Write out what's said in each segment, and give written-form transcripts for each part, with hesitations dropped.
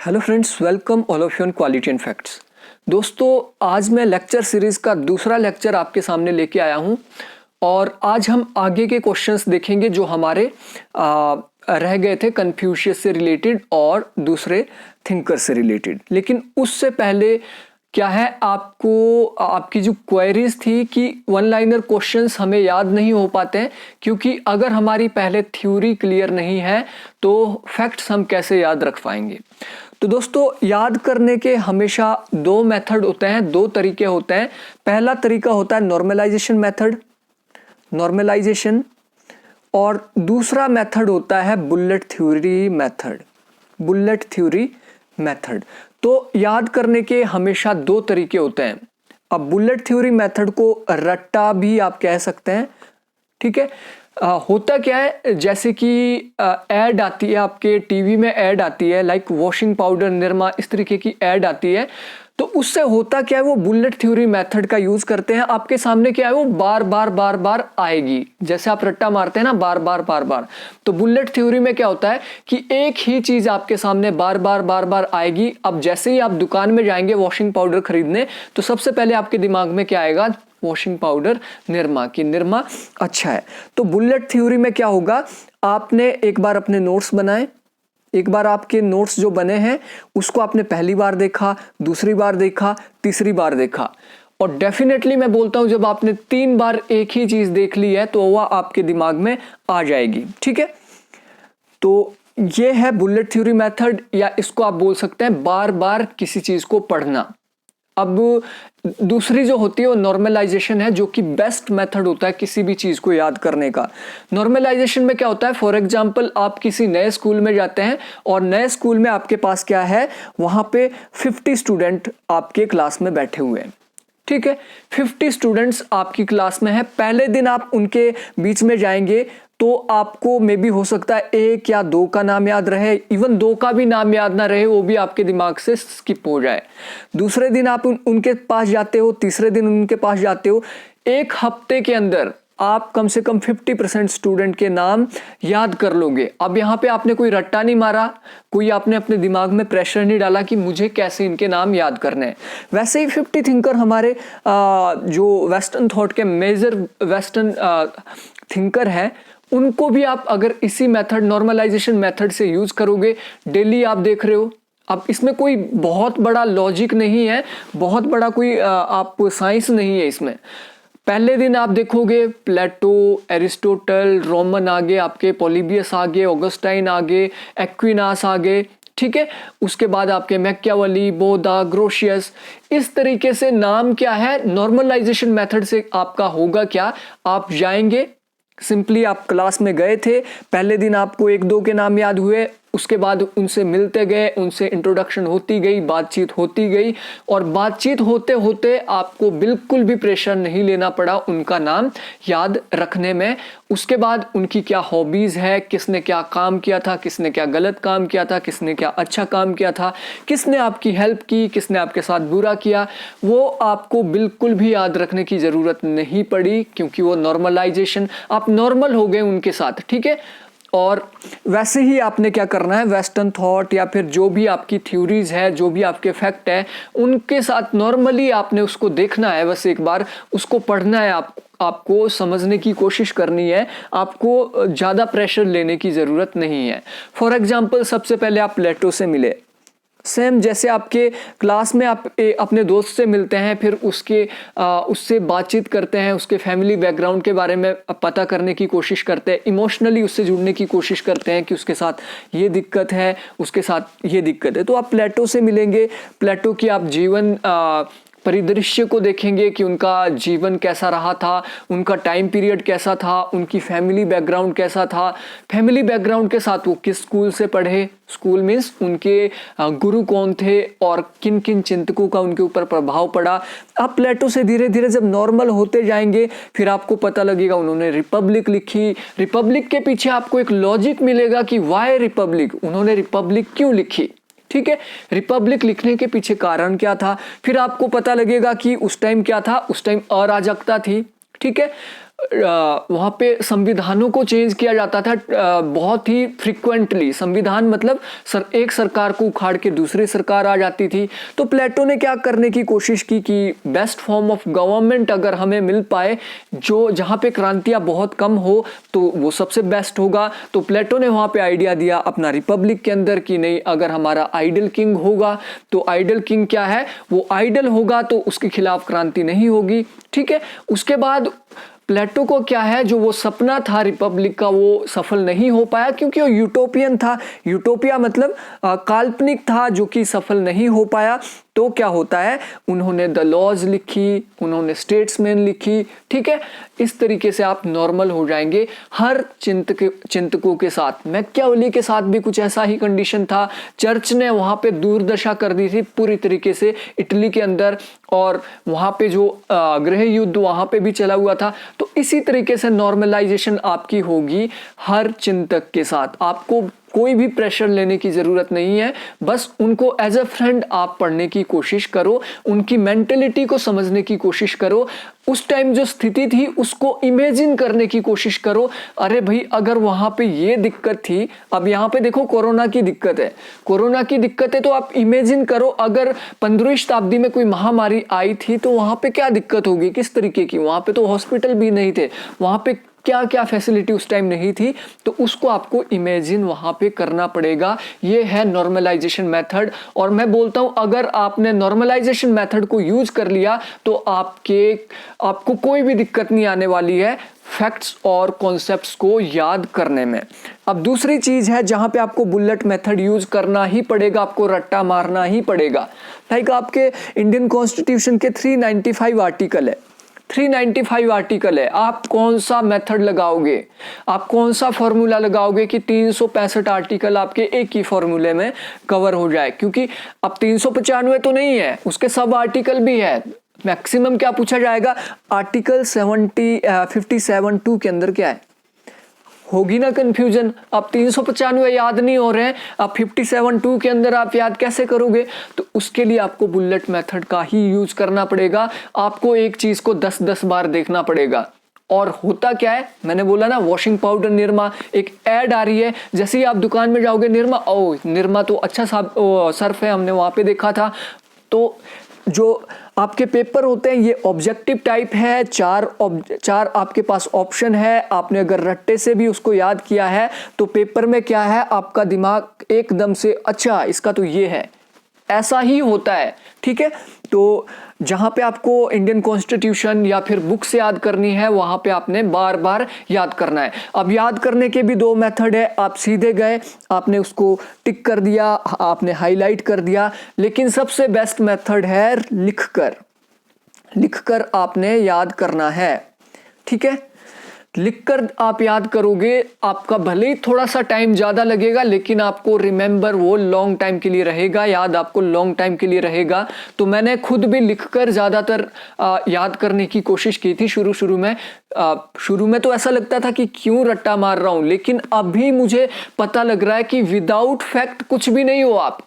Hello friends, welcome all of you on quality and facts. दोस्तों, आज मैं lecture series का दूसरा लेक्चर आपके सामने लेके आया हूं और आज हम आगे के क्वेश्चंस देखेंगे जो हमारे रह गए थे कन्फ्यूशियस से रिलेटेड और दूसरे थिंकर से रिलेटेड। लेकिन उससे पहले क्या है, आपको आपकी जो क्वेरीज थी कि वन लाइनर क्वेश्चंस हमें याद नहीं हो पाते हैं, क्योंकि अगर हमारी पहले थ्योरी क्लियर नहीं है तो फैक्ट्स हम कैसे याद रख पाएंगे। तो दोस्तों, याद करने के हमेशा दो मेथड होते हैं, दो तरीके होते हैं। पहला तरीका होता है नॉर्मलाइजेशन मेथड, नॉर्मलाइजेशन, और दूसरा मेथड होता है bullet theory method, bullet theory method. तो याद करने के हमेशा दो तरीके होते हैं। अब बुलेट थ्योरी मेथड को रट्टा भी आप कह सकते हैं, ठीक है। होता क्या है, जैसे कि ऐड आती है आपके टीवी में, ऐड आती है लाइक वॉशिंग पाउडर निरमा, इस तरीके की ऐड आती है। तो उससे होता क्या है, वो बुलेट थ्योरी मेथड का यूज करते हैं। आपके सामने क्या है, वो बार बार आएगी, जैसे आप रट्टा मारते हैं ना, बार बार। तो बुलेट थ्योरी में क्या होता है कि एक ही चीज आपके सामने बार बार आएगी। अब जैसे ही आप दुकान में जाएंगे वॉशिंग पाउडर खरीदने, तो सबसे पहले आपके दिमाग में क्या आएगा, वॉशिंग पाउडर निरमा, की निरमा अच्छा है। तो बुलेट थ्योरी में क्या होगा, आपने एक बार अपने नोट्स बनाए, एक बार आपके नोट्स जो बने हैं उसको आपने पहली बार देखा, दूसरी बार देखा, तीसरी बार देखा, और डेफिनेटली मैं बोलता हूं जब आपने 3 बार एक ही चीज देख ली है तो वह आपके दिमाग में आ जाएगी, ठीक है। तो ये है बुलेट थ्योरी मेथड, या इसको आप बोल सकते हैं बार बार किसी चीज को पढ़ना। अब दूसरी जो होती है वो नॉर्मलाइजेशन है, जो कि बेस्ट मेथड होता है किसी भी चीज को याद करने का। नॉर्मलाइजेशन में क्या होता है, फॉर एग्जांपल आप किसी नए स्कूल में जाते हैं और नए स्कूल में आपके पास क्या है, वहां पे 50 स्टूडेंट आपके क्लास में बैठे हुए हैं, ठीक है। 50 स्टूडेंट्स आपकी क्लास में है। पहले दिन आप उनके बीच में जाएंगे तो आपको मे बी हो सकता है 1 या 2 का नाम याद रहे, इवन 2 का भी नाम याद ना रहे, वो भी आपके दिमाग से स्किप हो जाए। दूसरे दिन आप उनके पास जाते हो, तीसरे दिन उनके पास जाते हो। एक हफ्ते के अंदर आप कम से कम 50% स्टूडेंट के नाम याद कर लोगे। अब यहाँ पे आपने कोई रट्टा नहीं मारा, कोई आपने अपने दिमाग में प्रेशर नहीं डाला कि मुझे कैसे इनके नाम याद करने हैं। वैसे ही 50 थिंकर हमारे जो वेस्टर्न थॉट के मेजर वेस्टर्न थिंकर हैं, उनको भी आप अगर इसी मेथड, नॉर्मलाइजेशन मेथड से यूज करोगे, डेली आप देख रहे हो। अब इसमें कोई बहुत बड़ा लॉजिक नहीं है, बहुत बड़ा कोई आप साइंस नहीं है इसमें। पहले दिन आप देखोगे प्लेटो, एरिस्टोटल, रोमन आगे, आपके पॉलीबियस आगे, ऑगस्टाइन आगे, एक्विनास आगे, ठीक है। उसके बाद आपके मैकियावेली, बोधा, ग्रोशियस, इस तरीके से नाम क्या है। नॉर्मलाइजेशन मेथड से आपका होगा क्या, आप जाएंगे, सिंपली आप क्लास में गए थे, पहले दिन आपको 1-2 के नाम याद हुए, उसके बाद उनसे मिलते गए, उनसे इंट्रोडक्शन होती गई, बातचीत होती गई, और बातचीत होते होते आपको बिल्कुल भी प्रेशर नहीं लेना पड़ा उनका नाम याद रखने में। उसके बाद उनकी क्या हॉबीज है, किसने क्या काम किया था, किसने क्या गलत काम किया था, किसने क्या अच्छा काम किया था, किसने आपकी हेल्प की, किसने आपके साथ बुरा किया, वो आपको बिल्कुल भी याद रखने की जरूरत नहीं पड़ी, क्योंकि वो नॉर्मलाइजेशन, आप नॉर्मल हो गए उनके साथ, ठीक है। और वैसे ही आपने क्या करना है, वेस्टर्न थॉट या फिर जो भी आपकी थ्योरीज है, जो भी आपके फैक्ट है, उनके साथ नॉर्मली आपने उसको देखना है, बस एक बार उसको पढ़ना है, आपको समझने की कोशिश करनी है, आपको ज्यादा प्रेशर लेने की जरूरत नहीं है। फॉर एग्जांपल, सबसे पहले आप प्लेटो से मिले, सेम जैसे आपके क्लास में आप अपने दोस्त से मिलते हैं, फिर उससे बातचीत करते हैं, उसके फैमिली बैकग्राउंड के बारे में पता करने की कोशिश करते हैं, इमोशनली उससे जुड़ने की कोशिश करते हैं कि उसके साथ ये दिक्कत है, उसके साथ ये दिक्कत है। तो आप प्लेटो से मिलेंगे, प्लेटो की आप जीवन परिदृश्य को देखेंगे कि उनका जीवन कैसा रहा था, उनका टाइम पीरियड कैसा था, उनकी फैमिली बैकग्राउंड कैसा था, फैमिली बैकग्राउंड के साथ वो किस स्कूल से पढ़े, स्कूल मीन्स उनके गुरु कौन थे और किन किन चिंतकों का उनके ऊपर प्रभाव पड़ा। आप प्लेटो से धीरे धीरे जब नॉर्मल होते जाएंगे, फिर आपको पता लगेगा उन्होंने रिपब्लिक लिखी, रिपब्लिक के पीछे आपको एक लॉजिक मिलेगा कि वाई रिपब्लिक, उन्होंने रिपब्लिक क्यों लिखी, ठीक है, रिपब्लिक लिखने के पीछे कारण क्या था। फिर आपको पता लगेगा कि उस टाइम क्या था, उस टाइम अराजकता थी, ठीक है। वहाँ पे संविधानों को चेंज किया जाता था बहुत ही फ्रिक्वेंटली। संविधान मतलब एक सरकार को उखाड़ के दूसरी सरकार आ जाती थी। तो प्लेटो ने क्या करने की कोशिश की कि बेस्ट फॉर्म ऑफ गवर्नमेंट अगर हमें मिल पाए, जो जहाँ पे क्रांतियाँ बहुत कम हो, तो वो सबसे बेस्ट होगा। तो प्लेटो ने वहाँ पे आइडिया दिया अपना रिपब्लिक के अंदर कि नहीं, अगर हमारा आइडल किंग होगा तो आइडल किंग क्या है, वो आइडल होगा तो उसके खिलाफ क्रांति नहीं होगी। ठीक है। उसके बाद प्लेटो को क्या है, जो वो सपना था रिपब्लिक का वो सफल नहीं हो पाया क्योंकि वो यूटोपियन था। यूटोपिया मतलब काल्पनिक था, जो कि सफल नहीं हो पाया। तो क्या होता है, उन्होंने द लॉज लिखी, उन्होंने स्टेट्समैन लिखी। ठीक है। इस तरीके से आप नॉर्मल हो जाएंगे। हर चिंतकों के साथ, मैकियावेली के साथ भी कुछ ऐसा ही कंडीशन था। चर्च ने वहां पे दुर्दशा कर दी थी पूरी तरीके से इटली के अंदर, और वहां पे जो गृह युद्ध वहां पे भी चला हुआ था। तो इसी तरीके से नॉर्मलाइजेशन आपकी होगी हर चिंतक के साथ। आपको कोई भी प्रेशर लेने की जरूरत नहीं है, बस उनको एज अ फ्रेंड आप पढ़ने की कोशिश करो, उनकी मेंटेलिटी को समझने की कोशिश करो, उस टाइम जो स्थिति थी उसको इमेजिन करने की कोशिश करो। अरे भाई, अगर वहां पे ये दिक्कत थी, अब यहाँ पे देखो कोरोना की दिक्कत है, कोरोना की दिक्कत है, तो आप इमेजिन करो अगर 15वीं शताब्दी में कोई महामारी आई थी तो वहां पे क्या दिक्कत होगी, किस तरीके की। वहां पे तो हॉस्पिटल भी नहीं थे, वहां पे क्या क्या फैसिलिटी उस टाइम नहीं थी, तो उसको आपको इमेजिन वहां पे करना पड़ेगा। ये है नॉर्मलाइजेशन मेथड। और मैं बोलता हूं, अगर आपने नॉर्मलाइजेशन मेथड को यूज कर लिया तो आपको कोई भी दिक्कत नहीं आने वाली है फैक्ट्स और कॉन्सेप्ट्स को याद करने में। अब दूसरी चीज है जहां पे आपको बुलेट मेथड यूज करना ही पड़ेगा, आपको रट्टा मारना ही पड़ेगा। लाइक आपके इंडियन कॉन्स्टिट्यूशन के 395 आर्टिकल है, 395 आर्टिकल है। आप कौन सा मेथड लगाओगे, आप कौन सा फॉर्मूला लगाओगे कि 365 आर्टिकल आपके एक ही फॉर्मूले में कवर हो जाए, क्योंकि अब 395 तो नहीं है, उसके सब आर्टिकल भी है। मैक्सिमम क्या पूछा जाएगा, आर्टिकल 57(2) के अंदर क्या है, होगी ना कंफ्यूजन। अब 395 याद नहीं हो रहे हैं, अब 57(2) के अंदर आप याद कैसे करोगे। तो उसके लिए आपको बुलेट मेथड का ही यूज करना पड़ेगा। आपको एक चीज को 10-10 बार देखना पड़ेगा। और होता क्या है, मैंने बोला ना, वॉशिंग पाउडर निरमा, एक ऐड आ रही है, जैसे ही आप दुकान में जाओगे, निरमा, ओ निरमा तो अच्छा सर्फ है, हमने वहां पे देखा था। तो जो आपके पेपर होते हैं ये ऑब्जेक्टिव टाइप है, चार आपके पास ऑप्शन है। आपने अगर रट्टे से भी उसको याद किया है तो पेपर में क्या है, आपका दिमाग एकदम से अच्छा इसका तो ये है, ऐसा ही होता है। ठीक है। तो जहां पे आपको इंडियन कॉन्स्टिट्यूशन या फिर बुक से याद करनी है, वहां पे आपने बार बार याद करना है। अब याद करने के भी 2 मेथड है। आप सीधे गए, आपने उसको टिक कर दिया, आपने हाईलाइट कर दिया, लेकिन सबसे बेस्ट मेथड है लिखकर आपने याद करना है। ठीक है। लिखकर आप याद करोगे, आपका भले ही थोड़ा सा टाइम ज्यादा लगेगा, लेकिन आपको रिमेंबर वो लॉन्ग टाइम के लिए रहेगा, याद आपको लॉन्ग टाइम के लिए रहेगा। तो मैंने खुद भी लिखकर ज्यादातर याद करने की कोशिश की थी शुरू में तो ऐसा लगता था कि क्यों रट्टा मार रहा हूं, लेकिन अभी मुझे पता लग रहा है कि विदाउट फैक्ट कुछ भी नहीं हो आप।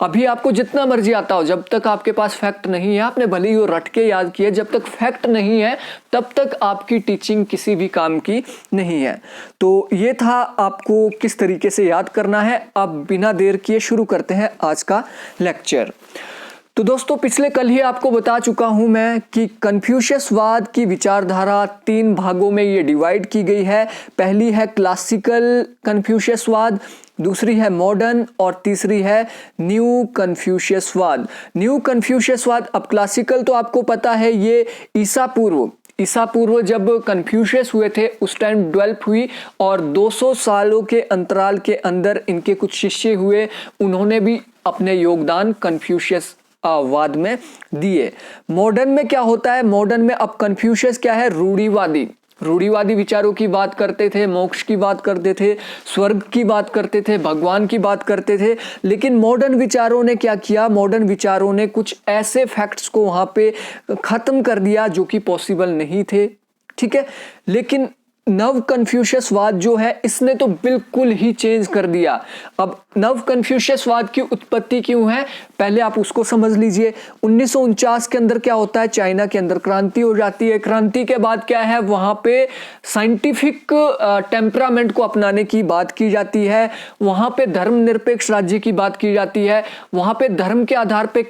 अभी आपको जितना मर्जी आता हो, जब तक आपके पास फैक्ट नहीं है, आपने भले ही वो रट के याद किया, जब तक फैक्ट नहीं है तब तक आपकी टीचिंग किसी भी काम की नहीं है। तो ये था आपको किस तरीके से याद करना है। अब बिना देर किए शुरू करते हैं आज का लेक्चर। तो दोस्तों, पिछले कल ही आपको बता चुका हूं मैं कि कन्फ्यूशियसवाद की विचारधारा 3 भागों में ये डिवाइड की गई है। पहली है क्लासिकल कन्फ्यूशियसवाद, दूसरी है मॉडर्न, और तीसरी है न्यू कन्फ्यूशियसवाद। न्यू कन्फ्यूशियसवाद, अब क्लासिकल तो आपको पता है, ये ईसा पूर्व जब कन्फ्यूशियस हुए थे उस टाइम डेवलप हुई, और 200 सालों के अंतराल के अंदर इनके कुछ शिष्य हुए, उन्होंने भी अपने योगदान कन्फ्यूशियस वाद में दिए। मॉडर्न में क्या होता है, मॉडर्न में अब कन्फ्यूशियस क्या है, रूढ़िवादी विचारों की बात करते थे, मोक्ष की बात करते थे, स्वर्ग की बात करते थे, भगवान की बात करते थे। लेकिन मॉडर्न विचारों ने क्या किया, मॉडर्न विचारों ने कुछ ऐसे फैक्ट्स को वहां पे खत्म कर दिया जो कि पॉसिबल नहीं थे। ठीक है। लेकिन नव कन्फ्यूशियसवाद जो है इसने तो बिल्कुल ही चेंज कर दिया। अब नव कन्फ्यूशियसवाद की उत्पत्ति क्यों है, पहले आप उसको समझ लीजिए। 1949 के अंदर क्या होता है, चाइना के अंदर क्रांति हो जाती है। क्रांति के बाद क्या है, वहां पे साइंटिफिक टेम्परामेंट को अपनाने की बात की जाती है, वहां पे धर्मनिरपेक्ष राज्य की बात की जाती है, वहां पे धर्म के आधार पे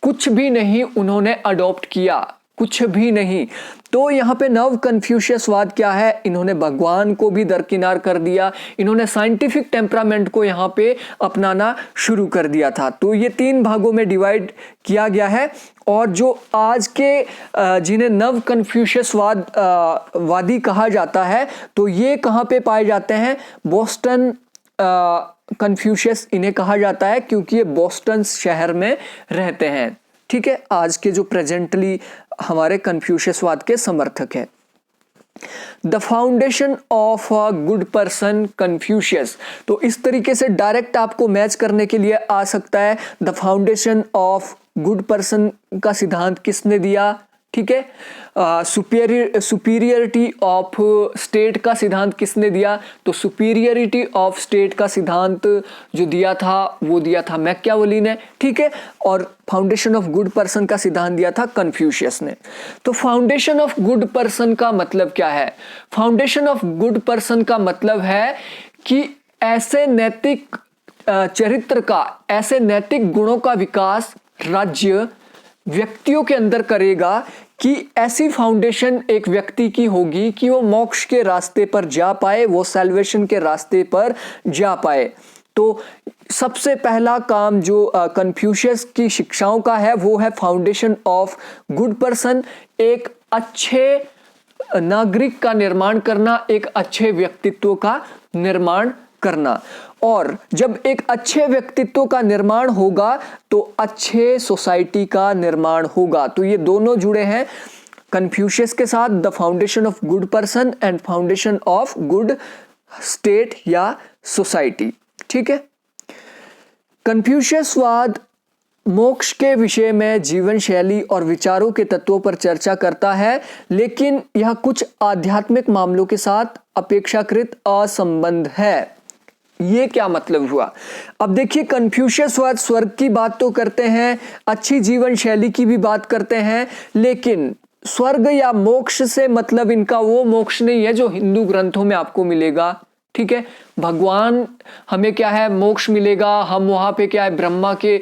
कुछ भी नहीं उन्होंने अडॉप्ट किया, कुछ भी नहीं। तो यहाँ पे नव कन्फ्यूशियसवाद क्या है, इन्होंने भगवान को भी दरकिनार कर दिया, इन्होंने साइंटिफिक टेम्परामेंट को यहाँ पे अपनाना शुरू कर दिया था। तो ये 3 भागों में डिवाइड किया गया है। और जो आज के जिन्हें नव कन्फ्यूशियसवाद वादी कहा जाता है, तो ये कहाँ पे पाए जाते हैं, बोस्टन कन्फ्यूशियस इन्हें कहा जाता है, क्योंकि ये बोस्टन शहर में रहते हैं। ठीक है, आज के जो प्रेजेंटली हमारे कन्फ्यूशियसवाद के समर्थक हैं। The foundation of a good person Confucius, तो इस तरीके से डायरेक्ट आपको मैच करने के लिए आ सकता है। The foundation of good person का सिद्धांत किसने दिया, ठीक है। सुपीरियरिटी ऑफ स्टेट का सिद्धांत किसने दिया, तो सुपीरियरिटी ऑफ स्टेट का सिद्धांत जो दिया था वो दिया था मैकियावेली ने, ठीक है। और फाउंडेशन ऑफ गुड पर्सन का सिद्धांत दिया था कन्फ्यूशियस ने। तो फाउंडेशन ऑफ गुड पर्सन का मतलब क्या है, फाउंडेशन ऑफ गुड पर्सन का मतलब है कि ऐसे नैतिक चरित्र का, ऐसे नैतिक गुणों का विकास राज्य व्यक्तियों के अंदर करेगा कि ऐसी फाउंडेशन एक व्यक्ति की होगी कि वो मोक्ष के रास्ते पर जा पाए, वो सैल्वेशन के रास्ते पर जा पाए। तो सबसे पहला काम जो कन्फ्यूशियस की शिक्षाओं का है वो है फाउंडेशन ऑफ गुड पर्सन, एक अच्छे नागरिक का निर्माण करना, एक अच्छे व्यक्तित्व का निर्माण करना। और जब एक अच्छे व्यक्तित्व का निर्माण होगा तो अच्छे सोसाइटी का निर्माण होगा। तो ये दोनों जुड़े हैं कन्फ्यूशियस के साथ, the foundation of good person and foundation of good state या सोसाइटी, ठीक है। कन्फ्यूशियसवाद मोक्ष के विषय में जीवन शैली और विचारों के तत्वों पर चर्चा करता है, लेकिन यह कुछ आध्यात्मिक मामलों के साथ अपेक्षाकृत असंबद्ध है। ये क्या मतलब हुआ, अब देखिए कन्फ्यूशियसवाद स्वर्ग की बात तो करते हैं, अच्छी जीवन शैली की भी बात करते हैं, लेकिन स्वर्ग या मोक्ष से मतलब इनका वो मोक्ष नहीं है जो हिंदू ग्रंथों में आपको मिलेगा, ठीक है। भगवान हमें क्या है, मोक्ष मिलेगा, हम वहां पे क्या है ब्रह्मा के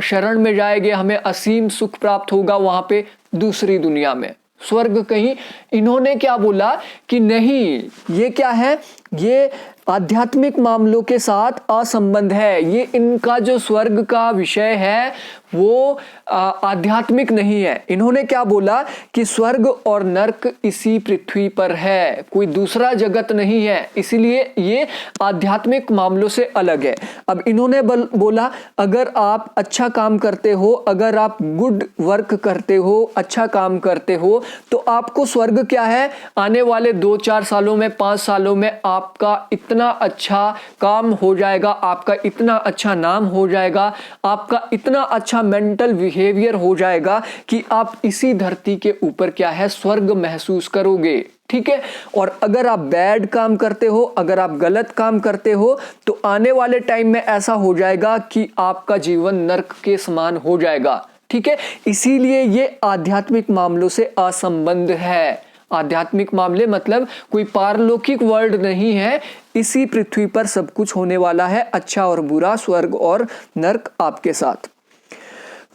शरण में जाएंगे, हमें असीम सुख प्राप्त होगा वहां पे दूसरी दुनिया में, स्वर्ग कहीं। इन्होंने क्या बोला कि नहीं, ये क्या है, ये आध्यात्मिक मामलों के साथ असंबद्ध है, ये इनका जो स्वर्ग का विषय है वो आध्यात्मिक नहीं है। इन्होंने क्या बोला कि स्वर्ग और नर्क इसी पृथ्वी पर है, कोई दूसरा जगत नहीं है, इसीलिए ये आध्यात्मिक मामलों से अलग है। अब इन्होंने बोला अगर आप अच्छा काम करते हो, अगर आप गुड वर्क करते हो, अच्छा काम करते हो, तो आपको स्वर्ग क्या है, आने वाले 2-4 सालों में, 5 सालों में आपका इतना अच्छा काम हो जाएगा, आपका इतना अच्छा नाम हो जाएगा, आपका इतना अच्छा मेंटल बिहेवियर हो जाएगा कि आप इसी धरती के ऊपर क्या है, स्वर्ग महसूस करोगे, ठीक है। और अगर आप बैड काम करते हो, अगर आप गलत काम करते हो, तो आने वाले टाइम में ऐसा हो जाएगा कि आपका जीवन नर्क के समान हो जाएगा, ठीक है। इसीलिए ये आध्यात्मिक मामलों से असंबद्ध है। आध्यात्मिक मामले मतलब कोई पारलौकिक वर्ल्ड नहीं है, इसी पृथ्वी पर सब कुछ होने वाला है, अच्छा और बुरा, स्वर्ग और नर्क आपके साथ।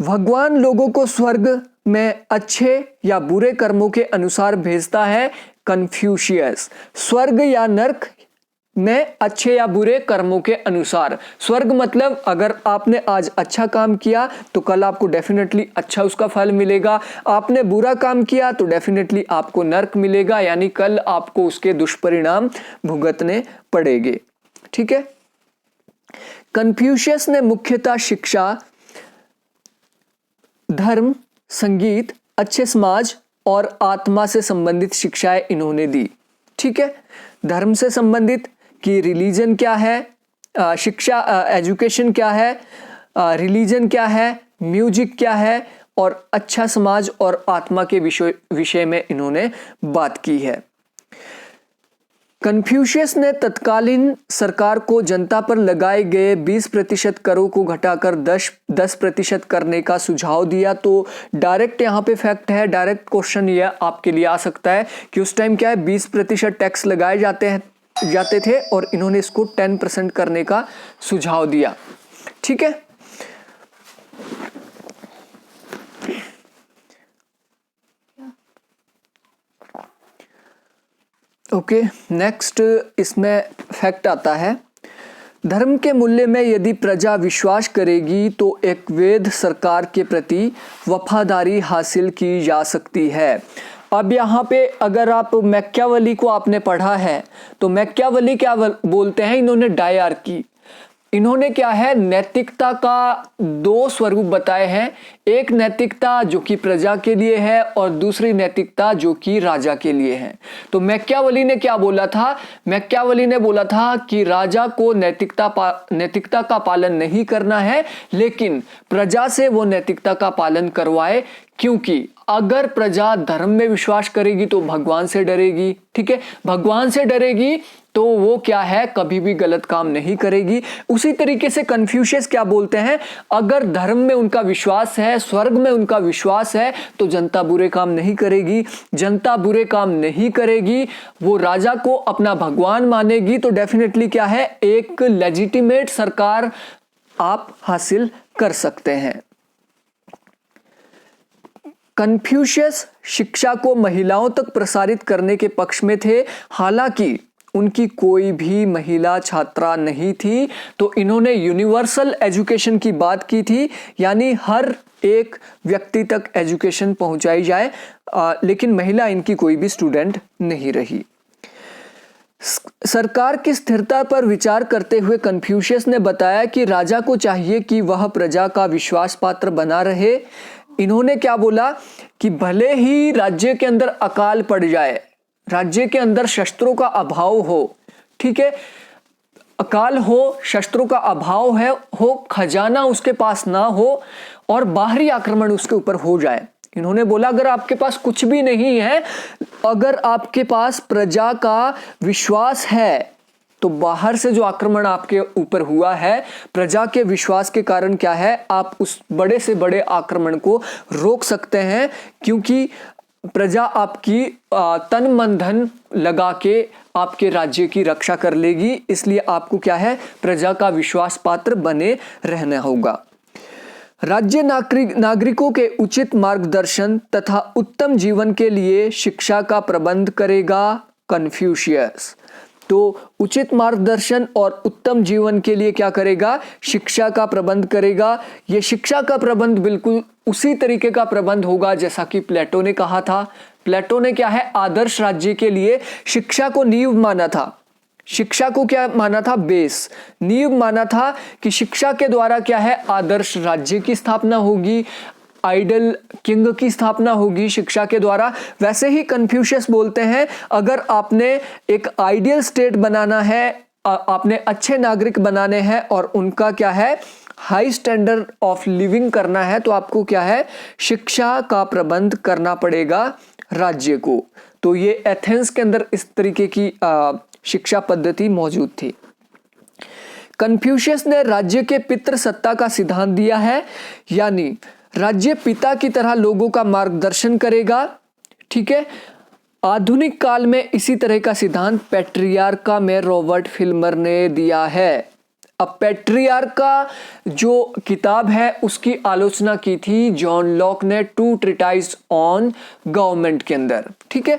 भगवान लोगों को स्वर्ग में अच्छे या बुरे कर्मों के अनुसार भेजता है। कन्फ्यूशियस, स्वर्ग या नर्क में अच्छे या बुरे कर्मों के अनुसार। स्वर्ग मतलब अगर आपने आज अच्छा काम किया तो कल आपको डेफिनेटली अच्छा उसका फल मिलेगा, आपने बुरा काम किया तो डेफिनेटली आपको नर्क मिलेगा, यानी कल आपको उसके दुष्परिणाम भुगतने पड़ेंगे, ठीक है। कन्फ्यूशियस ने मुख्यतः शिक्षा, धर्म, संगीत, अच्छे समाज और आत्मा से संबंधित शिक्षाएं इन्होंने दी, ठीक है। धर्म से संबंधित कि रिलीजन क्या है, शिक्षा एजुकेशन क्या है, रिलीजन क्या है, म्यूजिक क्या है, और अच्छा समाज और आत्मा के विषय में इन्होंने बात की है। कन्फ्यूशियस ने तत्कालीन सरकार को जनता पर लगाए गए 20% करों को घटाकर 10% करने का सुझाव दिया। तो डायरेक्ट यहाँ पे फैक्ट है, डायरेक्ट क्वेश्चन ये आपके लिए आ सकता है कि उस टाइम क्या है 20% टैक्स लगाए जाते थे और इन्होंने इसको 10% करने का सुझाव दिया। ठीक है, ओके नेक्स्ट इसमें फैक्ट आता है, धर्म के मूल्य में यदि प्रजा विश्वास करेगी तो एक वैध सरकार के प्रति वफादारी हासिल की जा सकती है। अब यहाँ पे अगर आप मैकियावेली को आपने पढ़ा है तो मैकियावेली क्या बोलते हैं, इन्होंने डायआर्की, इन्होंने क्या है नैतिकता का दो स्वरूप बताए हैं, एक नैतिकता जो कि प्रजा के लिए है और दूसरी नैतिकता जो कि राजा के लिए है। तो मैकियावेली ने क्या बोला था, मैकियावेली ने बोला था कि राजा को नैतिकता का पालन नहीं करना है, लेकिन प्रजा से वो नैतिकता का पालन करवाए, क्योंकि अगर प्रजा धर्म में विश्वास करेगी तो भगवान से डरेगी। ठीक है, भगवान से डरेगी तो वो क्या है कभी भी गलत काम नहीं करेगी। उसी तरीके से कन्फ्यूशियस क्या बोलते हैं, अगर धर्म में उनका विश्वास है, स्वर्ग में उनका विश्वास है, तो जनता बुरे काम नहीं करेगी, जनता बुरे काम नहीं करेगी, वो राजा को अपना भगवान मानेगी, तो डेफिनेटली क्या है एक लेजिटिमेट सरकार आप हासिल कर सकते हैं। कन्फ्यूशियस शिक्षा को महिलाओं तक प्रसारित करने के पक्ष में थे, हालांकि उनकी कोई भी महिला छात्रा नहीं थी। तो इन्होंने यूनिवर्सल एजुकेशन की बात की थी, यानी हर एक व्यक्ति तक एजुकेशन पहुंचाई जाए, लेकिन महिला इनकी कोई भी स्टूडेंट नहीं रही। सरकार की स्थिरता पर विचार करते हुए कन्फ्यूशियस ने बताया कि राजा को चाहिए कि वह प्रजा का विश्वास पात्र बना रहे। इन्होंने क्या बोला कि भले ही राज्य के अंदर अकाल पड़ जाए, राज्य के अंदर शस्त्रों का अभाव हो, ठीक है, अकाल हो, शस्त्रों का अभाव हो, खजाना उसके पास ना हो और बाहरी आक्रमण उसके ऊपर हो जाए। इन्होंने बोला अगर आपके पास कुछ भी नहीं है, अगर आपके पास प्रजा का विश्वास है, तो बाहर से जो आक्रमण आपके ऊपर हुआ है प्रजा के विश्वास के कारण क्या है, आप उस बड़े से बड़े आक्रमण को रोक सकते हैं, क्योंकि प्रजा आपकी तन मन धन लगा के आपके राज्य की रक्षा कर लेगी। इसलिए आपको क्या है प्रजा का विश्वास पात्र बने रहना होगा। राज्य नागरिकों के उचित मार्गदर्शन तथा उत्तम जीवन के लिए शिक्षा का प्रबंध करेगा कन्फ्यूशियस। तो उचित मार्गदर्शन और उत्तम जीवन के लिए क्या करेगा, शिक्षा का प्रबंध करेगा। ये शिक्षा का प्रबंध बिल्कुल उसी तरीके का प्रबंध होगा जैसा कि प्लेटो ने कहा था। प्लेटो ने क्या है आदर्श राज्य के लिए शिक्षा को नींव माना था, शिक्षा को क्या माना था, बेस, नींव माना था कि शिक्षा के द्वारा क्या है आदर्श राज्य की स्थापना होगी, आइडल किंग की स्थापना होगी शिक्षा के द्वारा। वैसे ही कन्फ्यूशियस बोलते हैं अगर आपने एक आइडियल स्टेट बनाना है, आपने अच्छे नागरिक बनाने हैं और उनका क्या है हाई स्टैंडर्ड ऑफ लिविंग करना है, तो आपको क्या है शिक्षा का प्रबंध करना पड़ेगा राज्य को। तो ये एथेंस के अंदर इस तरीके की शिक्षा पद्धति मौजूद थी। कन्फ्यूशियस ने राज्य के पितृ सत्ता का सिद्धांत दिया है, यानी राज्य पिता की तरह लोगों का मार्गदर्शन करेगा। ठीक है, आधुनिक काल में इसी तरह का सिद्धांत पैट्रियार्का में रॉबर्ट फिल्मर ने दिया है। अब पैट्रियार्का जो किताब है उसकी आलोचना की थी जॉन लॉक ने टू ट्रीटाइज ऑन गवर्नमेंट के अंदर। ठीक है,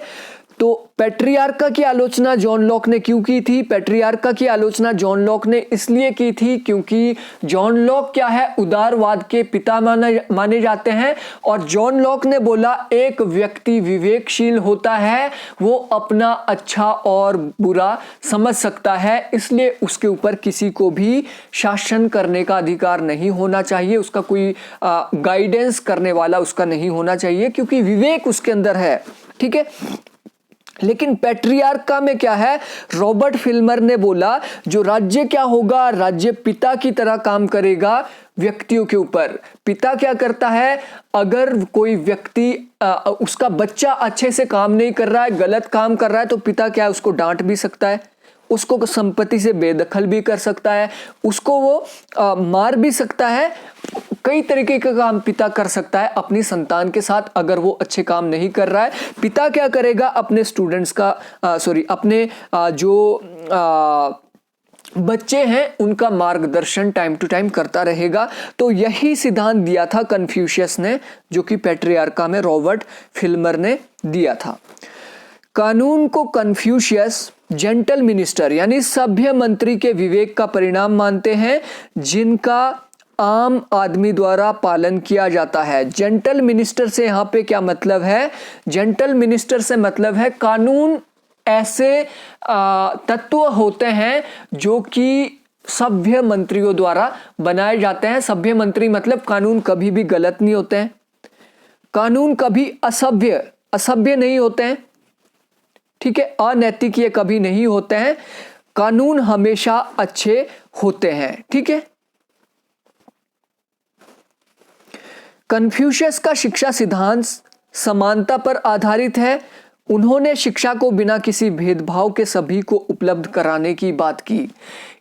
तो पैट्रियार्का की आलोचना जॉन लॉक ने क्यों की थी, पैट्रियार्का की आलोचना जॉन लॉक ने इसलिए की थी क्योंकि जॉन लॉक क्या है उदारवाद के पिता माने जाते हैं, और जॉन लॉक ने बोला एक व्यक्ति विवेकशील होता है, वो अपना अच्छा और बुरा समझ सकता है, इसलिए उसके ऊपर किसी को भी शासन करने का अधिकार नहीं होना चाहिए, उसका कोई गाइडेंस करने वाला उसका नहीं होना चाहिए, क्योंकि विवेक उसके अंदर है। ठीक है, लेकिन पैट्रियार्का में क्या है, रॉबर्ट फिल्मर ने बोला जो राज्य क्या होगा, राज्य पिता की तरह काम करेगा व्यक्तियों के ऊपर। पिता क्या करता है, अगर कोई व्यक्ति उसका बच्चा अच्छे से काम नहीं कर रहा है, गलत काम कर रहा है, तो पिता क्या है, उसको डांट भी सकता है, उसको संपत्ति से बेदखल भी कर सकता है, उसको वो मार भी सकता है। कई तरीके का काम पिता कर सकता है अपनी संतान के साथ अगर वो अच्छे काम नहीं कर रहा है। पिता क्या करेगा, अपने स्टूडेंट्स का अपने जो बच्चे हैं उनका मार्गदर्शन टाइम टू टाइम करता रहेगा। तो यही सिद्धांत दिया था कन्फ्यूशियस ने, जो कि पैट्रियार्का में रॉबर्ट फिल्मर ने दिया था। कानून को कन्फ्यूशियस जेंटल मिनिस्टर यानी सभ्य मंत्री के विवेक का परिणाम मानते हैं, जिनका आम आदमी द्वारा पालन किया जाता है। जेंटल मिनिस्टर से यहाँ पे क्या मतलब है, जेंटल मिनिस्टर से मतलब है कानून ऐसे तत्व होते हैं जो कि सभ्य मंत्रियों द्वारा बनाए जाते हैं। सभ्य मंत्री मतलब कानून कभी भी गलत नहीं होते हैं, कानून कभी असभ्य नहीं होते हैं, ठीक है, अनैतिक ये कभी नहीं होते हैं, कानून हमेशा अच्छे होते हैं, ठीक है। कन्फ्यूशियस का शिक्षा सिद्धांत समानता पर आधारित है। उन्होंने शिक्षा को बिना किसी भेदभाव के सभी को उपलब्ध कराने की बात की।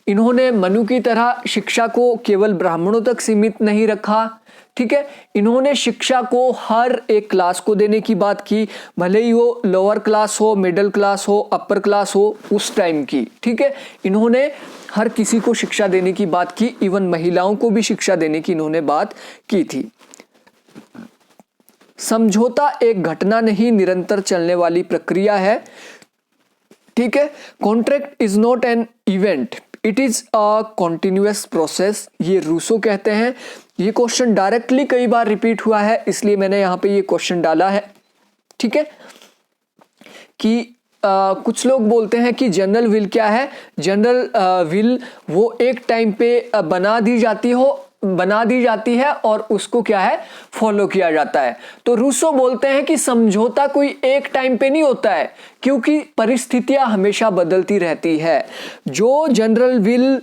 इन्होंने मनु की तरह शिक्षा को केवल ब्राह्मणों तक सीमित नहीं रखा, ठीक है। इन्होंने शिक्षा को हर एक क्लास को देने की बात की, भले ही वो लोअर क्लास हो, मिडिल क्लास हो, अपर क्लास हो उस टाइम की, ठीक है। इन्होंने हर किसी को शिक्षा देने की बात की, इवन महिलाओं को भी शिक्षा देने की इन्होंने बात की थी। समझौता एक घटना नहीं, निरंतर चलने वाली प्रक्रिया है, ठीक है। Contract is not an event, it is a continuous process, ये रूसो कहते हैं। ये क्वेश्चन डायरेक्टली कई बार रिपीट हुआ है, इसलिए मैंने यहां पे ये क्वेश्चन डाला है, ठीक है। कि कुछ लोग बोलते हैं कि जनरल विल क्या है, जनरल विल वो एक टाइम पे बना दी जाती है और उसको क्या है, फॉलो किया जाता है। तो रूसो बोलते हैं कि समझौता कोई एक टाइम पे नहीं होता है, क्योंकि परिस्थितियां हमेशा बदलती रहती है। जो जनरल विल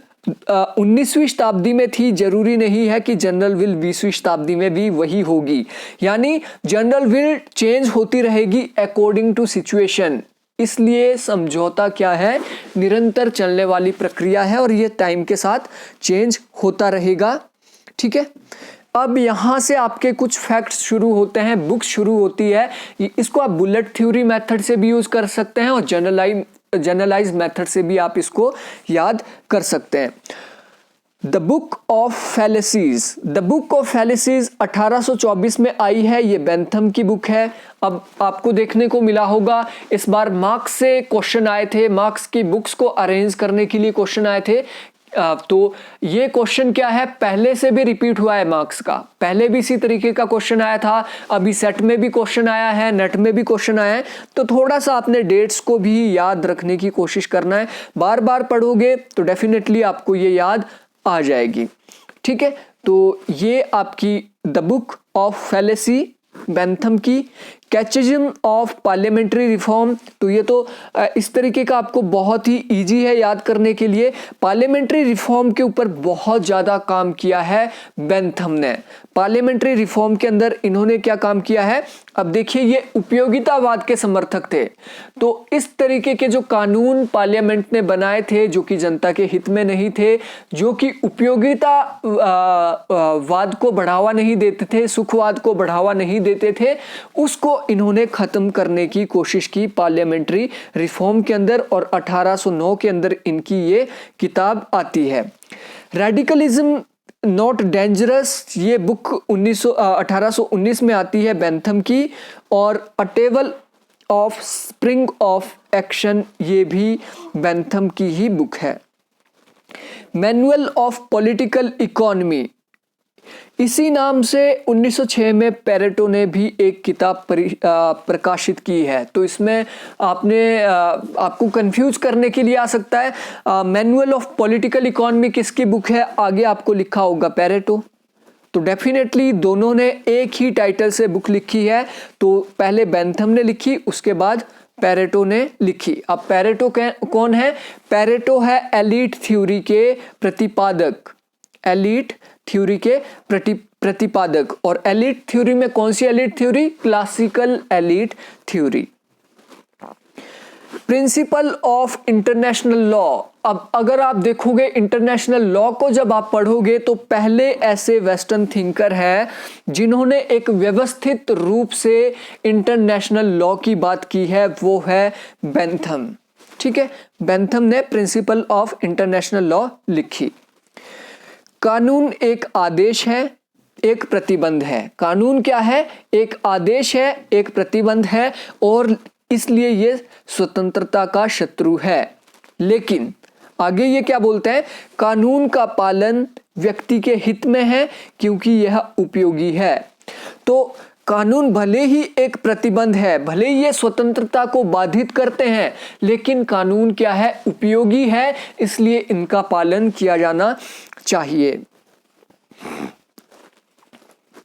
19वीं शताब्दी में थी, जरूरी नहीं है कि जनरल विल 20वीं शताब्दी में भी वही होगी। यानी जनरल विल चेंज होती रहेगी अकॉर्डिंग टू सिचुएशन। इसलिए समझौता क्या है, निरंतर चलने वाली प्रक्रिया है और ये टाइम के साथ चेंज होता रहेगा, ठीक है। अब यहां से आपके कुछ फैक्ट्स शुरू होते हैं, बुक्स शुरू होती है। इसको आप बुलेट थ्योरी मेथड से भी यूज कर सकते हैं और जनरलाइज मेथड से भी आप इसको याद कर सकते हैं। The book of फैलेसीज, the book of फैलेसीज 1824 में आई है, ये बेंथम की बुक है। अब आपको देखने को मिला होगा इस बार मार्क्स से क्वेश्चन आए थे, मार्क्स की बुक्स को अरेंज करने के लिए क्वेश्चन आए थे। तो ये क्वेश्चन क्या है, पहले से भी रिपीट हुआ है मार्क्स का, पहले भी इसी तरीके का क्वेश्चन आया था, अभी सेट में भी क्वेश्चन आया है, नेट में भी क्वेश्चन आया है। तो थोड़ा सा आपने डेट्स को भी याद रखने की कोशिश करना है, बार बार पढ़ोगे तो डेफिनेटली आपको ये याद आ जाएगी, ठीक है। तो ये आपकी the book of fallacy Bentham की। कैटेचिज्म ऑफ पार्लियामेंट्री रिफॉर्म, तो ये तो इस तरीके का आपको बहुत ही इजी है याद करने के लिए। पार्लियामेंट्री रिफॉर्म के ऊपर बहुत ज़्यादा काम किया है बेंथम ने। पार्लियामेंट्री रिफॉर्म के अंदर इन्होंने क्या काम किया है, अब देखिए ये उपयोगितावाद के समर्थक थे। तो इस तरीके के जो कानून पार्लियामेंट ने बनाए थे जो कि जनता के हित में नहीं थे, जो कि उपयोगिता वाद को बढ़ावा नहीं देते थे, सुखवाद को बढ़ावा नहीं देते थे, उसको इन्होंने खत्म करने की कोशिश की पार्लियामेंट्री रिफॉर्म के अंदर। और 1809 के अंदर इनकी ये किताब आती है। रेडिकलिज्म नॉट डेंजरस, ये बुक 1819 में आती है बेंथम की। और अ table of spring of action, ये भी बेंथम की ही बुक है। मैनुअल ऑफ पॉलिटिकल इकोनॉमी, इसी नाम से 1906 में पेरेटो ने भी एक किताब प्रकाशित की है। तो इसमें आपको कंफ्यूज करने के लिए आ सकता है मैनुअल ऑफ पॉलिटिकल इकोनॉमी किसकी बुक है, आगे आपको लिखा होगा पेरेटो। तो डेफिनेटली दोनों ने एक ही टाइटल से बुक लिखी है। तो पहले बेंथम ने लिखी, उसके बाद पेरेटो ने लिखी। अब पेरेटो कौन है? पेरेटो है एलीट थ्योरी के प्रतिपादक, एलीट थ्योरी के प्रतिपादक। और एलीट थ्योरी में कौन सी elite theory? Classical elite theory. Principle of international law. अब अगर आप देखोगे इंटरनेशनल लॉ को जब आप पढ़ोगे तो पहले ऐसे वेस्टर्न थिंकर हैं जिन्होंने एक व्यवस्थित रूप से इंटरनेशनल लॉ की बात की है, वो है बेंथम। ठीक है, बेंथम ने प्रिंसिपल ऑफ इंटरनेशनल लॉ लिखी। कानून एक आदेश है, एक प्रतिबंध है। कानून क्या है? एक आदेश है, एक प्रतिबंध है, और इसलिए ये स्वतंत्रता का शत्रु है। लेकिन आगे ये क्या बोलते हैं? कानून का पालन व्यक्ति के हित में है क्योंकि यह उपयोगी है। तो कानून भले ही एक प्रतिबंध है, भले ही ये स्वतंत्रता को बाधित करते हैं, लेकिन कानून क्या है? उपयोगी है, इसलिए इनका पालन किया जाना चाहिए।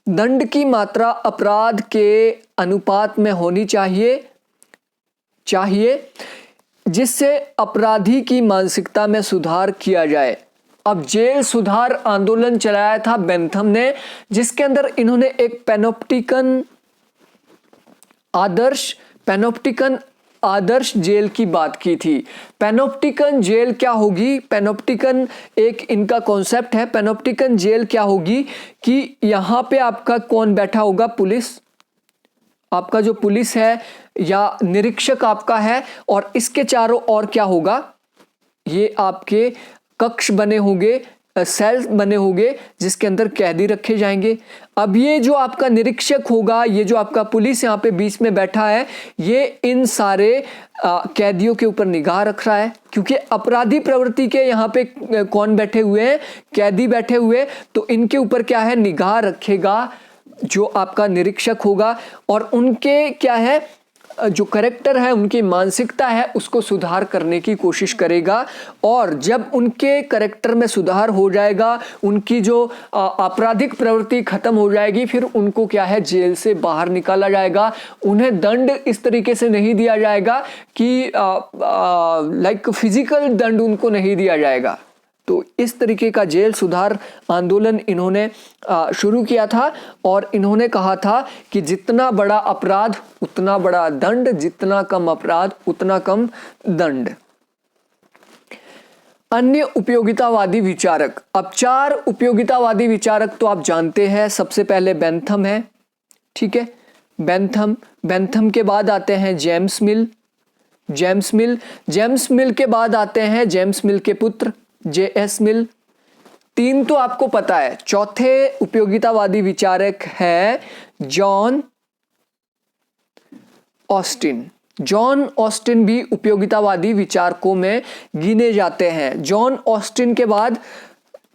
दंड की मात्रा अपराध के अनुपात में होनी चाहिए जिससे अपराधी की मानसिकता में सुधार किया जाए। अब जेल सुधार आंदोलन चलाया था बेंथम ने, जिसके अंदर इन्होंने एक पैनोप्टिकन आदर्श जेल की बात की थी। पैनोप्टिकन जेल क्या होगी? पैनोप्टिकन एक इनका कॉन्सेप्ट है। पैनोप्टिकन जेल क्या होगी कि यहां पे आपका कौन बैठा होगा? पुलिस, आपका जो पुलिस है या निरीक्षक आपका है, और इसके चारों ओर क्या होगा? ये आपके कक्ष बने होंगे, सेल बने होंगे जिसके अंदर कैदी रखे जाएंगे। अब ये जो आपका निरीक्षक होगा, ये जो आपका पुलिस यहाँ पे बीच में बैठा है, ये इन सारे कैदियों के ऊपर निगाह रख रहा है, क्योंकि अपराधी प्रवृत्ति के यहाँ पे कौन बैठे हुए हैं? कैदी बैठे हुए। तो इनके ऊपर क्या है? निगाह रखेगा जो आपका निरीक्षक होगा, और उनके क्या है, जो करेक्टर है, उनकी मानसिकता है, उसको सुधार करने की कोशिश करेगा। और जब उनके करेक्टर में सुधार हो जाएगा, उनकी जो आपराधिक प्रवृत्ति खत्म हो जाएगी, फिर उनको क्या है? जेल से बाहर निकाला जाएगा। उन्हें दंड इस तरीके से नहीं दिया जाएगा कि लाइक फिजिकल दंड उनको नहीं दिया जाएगा। तो इस तरीके का जेल सुधार आंदोलन इन्होंने शुरू किया था, और इन्होंने कहा था कि जितना बड़ा अपराध उतना बड़ा दंड, जितना कम अपराध उतना कम दंड। अन्य उपयोगितावादी विचारक। अब 4 उपयोगितावादी विचारक तो आप जानते हैं। सबसे पहले बेंथम है, ठीक है, बेंथम के बाद आते हैं जेम्स मिल के बाद आते हैं जेम्स मिल के पुत्र J.S. मिल। 3 तो आपको पता है। चौथे उपयोगितावादी विचारक है जॉन ऑस्टिन भी उपयोगितावादी विचारकों में गिने जाते हैं। जॉन ऑस्टिन के बाद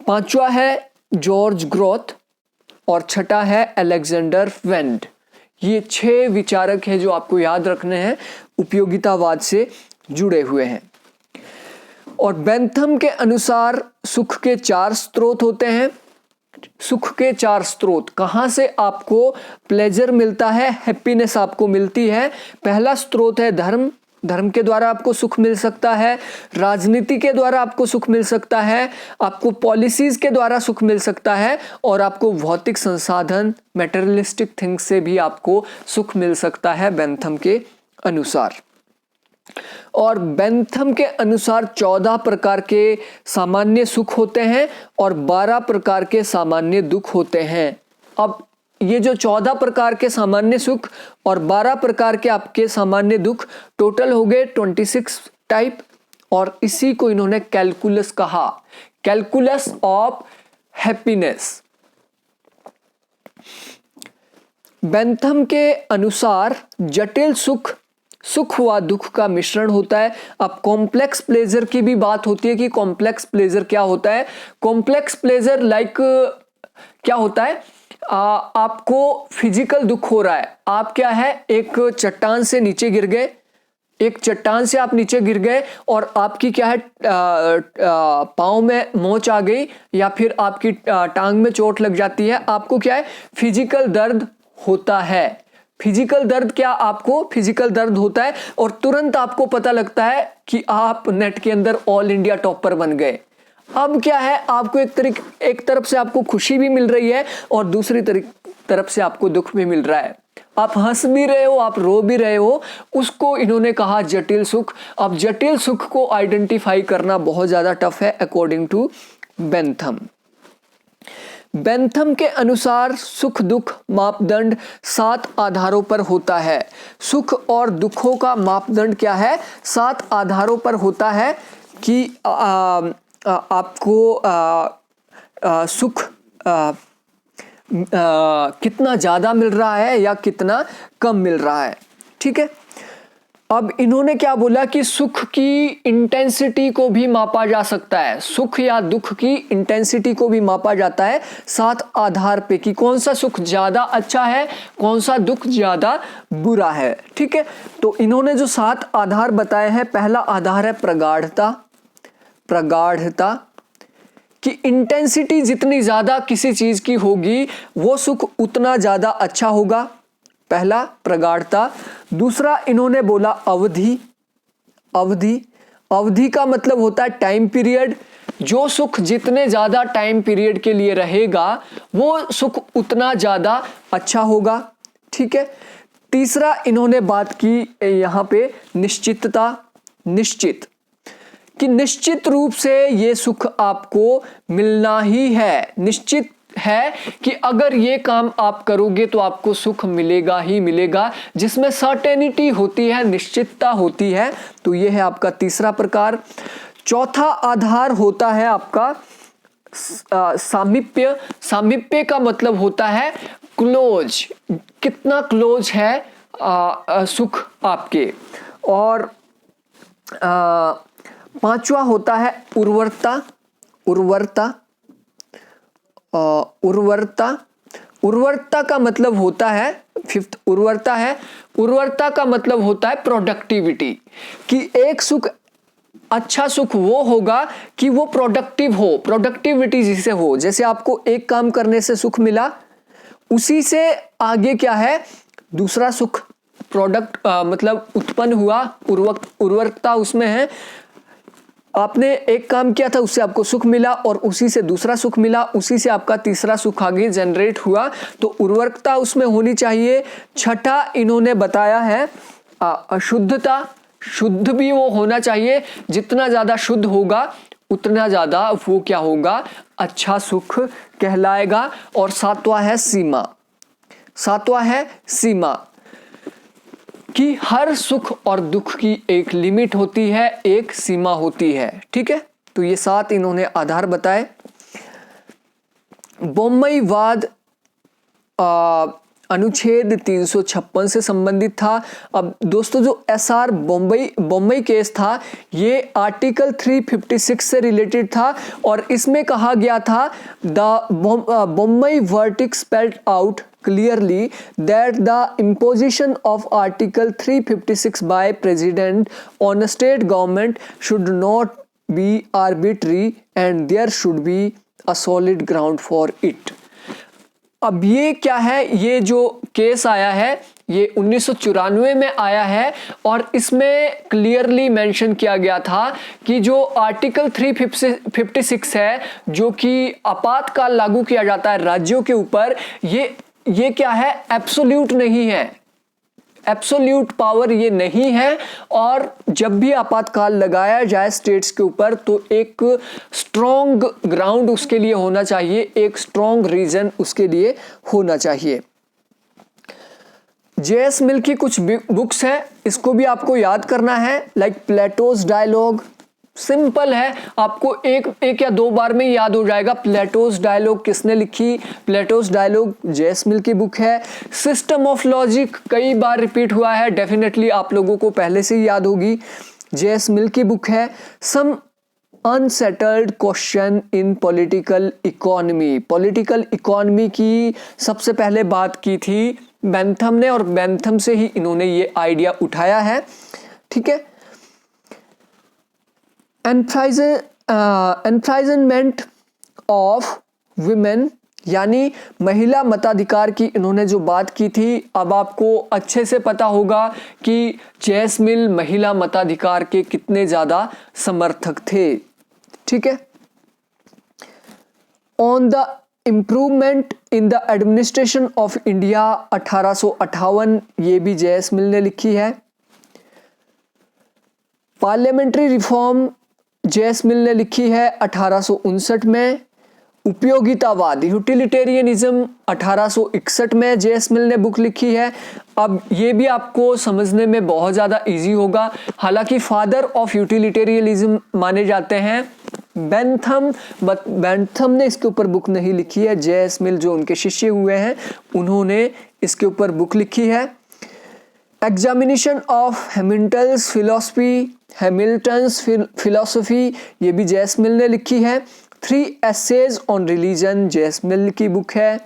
5वां है जॉर्ज ग्रोथ, और 6ठा है अलेक्जेंडर वेंड। ये 6 विचारक हैं जो आपको याद रखने हैं, उपयोगितावाद से जुड़े हुए हैं। और बेंथम के अनुसार सुख के 4 स्रोत होते हैं। सुख के 4 स्रोत, कहां से आपको प्लेजर मिलता है, हैप्पीनेस आपको मिलती है? पहला स्रोत है धर्म के द्वारा आपको सुख मिल सकता है, राजनीति के द्वारा आपको सुख मिल सकता है, आपको पॉलिसीज के द्वारा सुख मिल सकता है, और आपको भौतिक संसाधन मैटेरियलिस्टिक थिंग्स से भी आपको सुख मिल सकता है बेंथम के अनुसार। और बेंथम के अनुसार 14 प्रकार के सामान्य सुख होते हैं और 12 प्रकार के सामान्य दुख होते हैं। अब ये जो 14 प्रकार के सामान्य सुख और 12 प्रकार के आपके सामान्य दुख टोटल हो गए 26 टाइप, और इसी को इन्होंने कैलकुलस कहा, कैलकुलस ऑफ हैप्पीनेस। बेंथम के अनुसार जटिल सुख व दुख का मिश्रण होता है। अब कॉम्प्लेक्स प्लेजर की भी बात होती है कि कॉम्प्लेक्स प्लेजर क्या होता है। कॉम्प्लेक्स प्लेजर लाइक क्या होता है, आपको फिजिकल दुख हो रहा है, आप क्या है, एक चट्टान से नीचे गिर गए, एक चट्टान से आप नीचे गिर गए और आपकी क्या है, पाँव में मोच आ गई या फिर आपकी टांग में चोट लग जाती है, आपको क्या है, फिजिकल दर्द होता है। फिजिकल दर्द, क्या आपको फिजिकल दर्द होता है और तुरंत आपको पता लगता है कि आप नेट के अंदर ऑल इंडिया टॉपर बन गए। अब क्या है, आपको एक तरफ से आपको खुशी भी मिल रही है और दूसरी तरफ से आपको दुख भी मिल रहा है। आप हंस भी रहे हो, आप रो भी रहे हो, उसको इन्होंने कहा जटिल सुख। अब जटिल सुख को आइडेंटिफाई करना बहुत ज्यादा टफ है अकॉर्डिंग टू बेंथम। बेंथम के अनुसार सुख दुख मापदंड 7 आधारों पर होता है। सुख और दुखों का मापदंड क्या है? 7 आधारों पर होता है कि आपको सुख कितना ज्यादा मिल रहा है या कितना कम मिल रहा है। ठीक है, अब इन्होंने क्या बोला कि सुख की इंटेंसिटी को भी मापा जा सकता है। सुख या दुख की इंटेंसिटी को भी मापा जाता है 7 आधार पे कि कौन सा सुख ज्यादा अच्छा है, कौन सा दुख ज्यादा बुरा है। ठीक है, तो इन्होंने जो 7 आधार बताए हैं, पहला आधार है प्रगाढ़ता। प्रगाढ़ता कि इंटेंसिटी जितनी ज्यादा किसी चीज की होगी वो सुख उतना ज्यादा अच्छा होगा, पहला प्रगाढ़ता। दूसरा इन्होंने बोला अवधि। अवधि, अवधि का मतलब होता है टाइम पीरियड। जो सुख जितने ज्यादा टाइम पीरियड के लिए रहेगा वो सुख उतना ज्यादा अच्छा होगा। ठीक है, तीसरा इन्होंने बात की यहां पे निश्चितता। निश्चित कि निश्चित रूप से ये सुख आपको मिलना ही है। निश्चित है कि अगर ये काम आप करोगे तो आपको सुख मिलेगा ही मिलेगा, जिसमें सर्टेनिटी होती है, निश्चितता होती है। तो ये है आपका तीसरा प्रकार। चौथा आधार होता है आपका सामीप्य। सामीप्य का मतलब होता है क्लोज, कितना क्लोज है सुख आपके। और पांचवा होता है उर्वरता। उर्वरता, उर्वरता, उर्वरता का मतलब होता है, फिफ्थ उर्वरता है। उर्वरता का मतलब होता है प्रोडक्टिविटी, कि एक सुख अच्छा सुख वो होगा कि वो प्रोडक्टिव हो, प्रोडक्टिविटी जिसे हो। जैसे आपको एक काम करने से सुख मिला, उसी से आगे क्या है दूसरा सुख प्रोडक्ट मतलब उत्पन्न हुआ, उर्वरकता उसमें है। आपने एक काम किया था, उससे आपको सुख मिला और उसी से दूसरा सुख मिला, उसी से आपका तीसरा सुख आगे जनरेट हुआ, तो उर्वरकता उसमें होनी चाहिए। छठा इन्होंने बताया है अशुद्धता। शुद्ध भी वो होना चाहिए, जितना ज्यादा शुद्ध होगा उतना ज्यादा वो क्या होगा, अच्छा सुख कहलाएगा। और सातवां है सीमा। सातवां है सीमा, कि हर सुख और दुख की एक लिमिट होती है, एक सीमा होती है। ठीक है, तो ये 7 इन्होंने आधार बताए। बौम्मईवाद अनुच्छेद 356 से संबंधित था। अब दोस्तों जो SR बॉम्बई केस था, ये आर्टिकल 356 से रिलेटेड था और इसमें कहा गया था the Bommai verdict spelled out clearly that the imposition of Article 356 by President on a state government should not be arbitrary and there should be a solid ground for it. अब ये क्या है, ये जो केस आया है ये 1994 में आया है और इसमें क्लियरली मेंशन किया गया था कि जो आर्टिकल 356 है, जो कि आपातकाल लागू किया जाता है राज्यों के ऊपर, ये क्या है, एब्सोल्यूट नहीं है, एब्सोल्यूट पावर ये नहीं है। और जब भी आपातकाल लगाया जाए स्टेट्स के ऊपर तो एक स्ट्रॉन्ग ग्राउंड उसके लिए होना चाहिए, एक स्ट्रॉन्ग रीजन उसके लिए होना चाहिए। J.S. मिल की कुछ बुक्स हैं, इसको भी आपको याद करना है, लाइक प्लेटोज डायलॉग। सिंपल है, आपको एक या दो बार में याद हो जाएगा। प्लेटोज डायलॉग किसने लिखी? Plato's dialogue J.S. मिल की बुक है। सिस्टम ऑफ लॉजिक कई बार रिपीट हुआ है, डेफिनेटली आप लोगों को पहले से ही याद होगी, J.S. मिल की बुक है। Some unsettled question in political economy. Political economy की सबसे पहले बात की थी बेंथम ने और बेंथम से ही इन्होंने ये आइडिया उठाया है। ठीक है, enfranchisement of women यानी महिला मताधिकार की इन्होंने जो बात की थी, अब आपको अच्छे से पता होगा कि जेएस मिल महिला मताधिकार के कितने ज्यादा समर्थक थे। ठीक है। On the improvement in the administration of India 1858, ये भी जेएस मिल ने लिखी है। पार्लियामेंट्री रिफॉर्म जेएस मिल ने लिखी है 1859 में। उपयोगितावाद यूटिलिटेरियनिज्म 1861 में जेएस मिल ने बुक लिखी है। अब ये भी आपको समझने में बहुत ज़्यादा इजी होगा। हालांकि फादर ऑफ यूटिलिटेरियनिज्म माने जाते हैं बेंथम, बट बेंथम ने इसके ऊपर बुक नहीं लिखी है। जेएस मिल जो उनके शिष्य हुए हैं उन्होंने इसके ऊपर बुक लिखी है। एग्जामिनेशन ऑफ हैमिल्टन्स फिलोसफी, ये भी जेएस मिल ने लिखी है। 3 एसेज ऑन रिलीजन जेएस मिल की बुक है।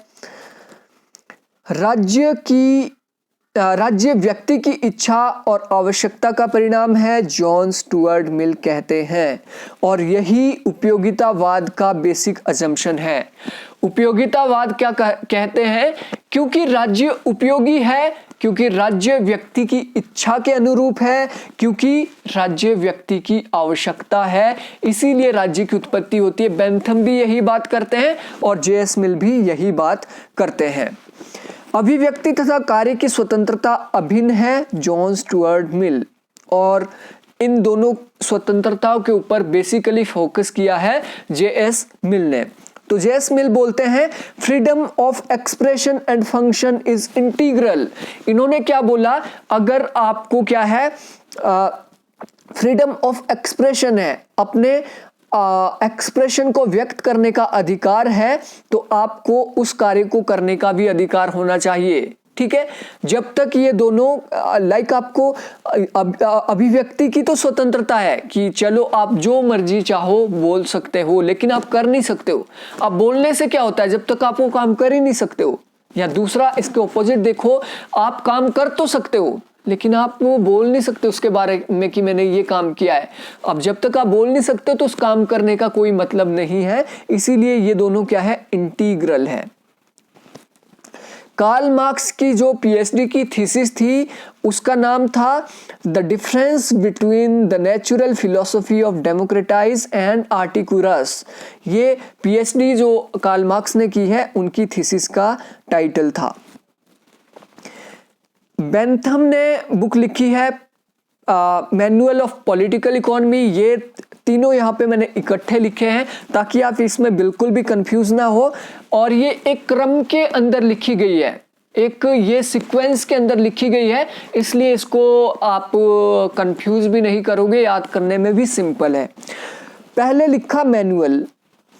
राज्य व्यक्ति की इच्छा और आवश्यकता का परिणाम है, जॉन स्टुअर्ट मिल कहते हैं। और यही उपयोगितावाद का बेसिक अजम्पशन है। उपयोगितावाद क्या कहते हैं? क्योंकि राज्य उपयोगी है, क्योंकि राज्य व्यक्ति की इच्छा के अनुरूप है, क्योंकि राज्य व्यक्ति की आवश्यकता है, इसीलिए राज्य की उत्पत्ति होती है। बेंथम भी यही बात करते हैं और जेएस मिल भी यही बात करते हैं। अभिव्यक्ति तथा कार्य की स्वतंत्रता अभिन्न है, जॉन स्टुअर्ट मिल। और इन दोनों स्वतंत्रताओं के ऊपर बेसिकली फोकस किया है जेएस मिल ने। तो जेएस मिल बोलते हैं freedom of expression and function is integral. इन्होंने क्या बोला? अगर आपको क्या है फ्रीडम ऑफ एक्सप्रेशन है, अपने एक्सप्रेशन को व्यक्त करने का अधिकार है, तो आपको उस कार्य को करने का भी अधिकार होना चाहिए। ठीक है। जब तक ये दोनों आपको अभिव्यक्ति की तो स्वतंत्रता है कि चलो आप जो मर्जी चाहो बोल सकते हो, लेकिन आप कर नहीं सकते हो। अब बोलने से क्या होता है? जब तक आप वो काम कर ही नहीं सकते हो। या दूसरा इसके ऑपोजिट देखो, आप काम कर तो सकते हो लेकिन आप वो बोल नहीं सकते उसके बारे में कि मैंने ये काम किया है। अब जब तक आप बोल नहीं सकते तो उस काम करने का कोई मतलब नहीं है। इसीलिए ये दोनों क्या है? इंटीग्रल है। कार्ल मार्क्स की जो पीएचडी की थीसिस थी उसका नाम था the difference between the natural philosophy of Democritus and Epicurus. ये पीएचडी जो कार्ल मार्क्स ने की है उनकी थीसिस का टाइटल था। बेंथम ने बुक लिखी है मैनुअल ऑफ पॉलिटिकल इकोनॉमी। ये तीनों यहाँ पे मैंने इकट्ठे लिखे हैं ताकि आप इसमें बिल्कुल भी कंफ्यूज ना हो। और ये एक क्रम के अंदर लिखी गई है, एक ये सीक्वेंस के अंदर लिखी गई है, इसलिए इसको आप कंफ्यूज भी नहीं करोगे, याद करने में भी सिंपल है। पहले लिखा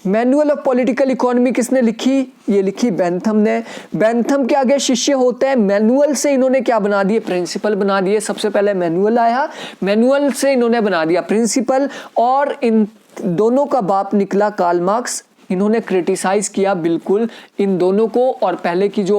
मैनुअल ऑफ पॉलिटिकल इकोनॉमी किसने लिखी? ये लिखी बेंथम ने। बेंथम के आगे शिष्य होते हैं। मैनुअल से इन्होंने क्या बना दिए? प्रिंसिपल बना दिए। सबसे पहले मैनुअल आया, मैनुअल से इन्होंने बना दिया प्रिंसिपल। और इन दोनों का बाप निकला कार्ल मार्क्स। इन्होंने क्रिटिसाइज किया बिल्कुल इन दोनों को। और पहले की जो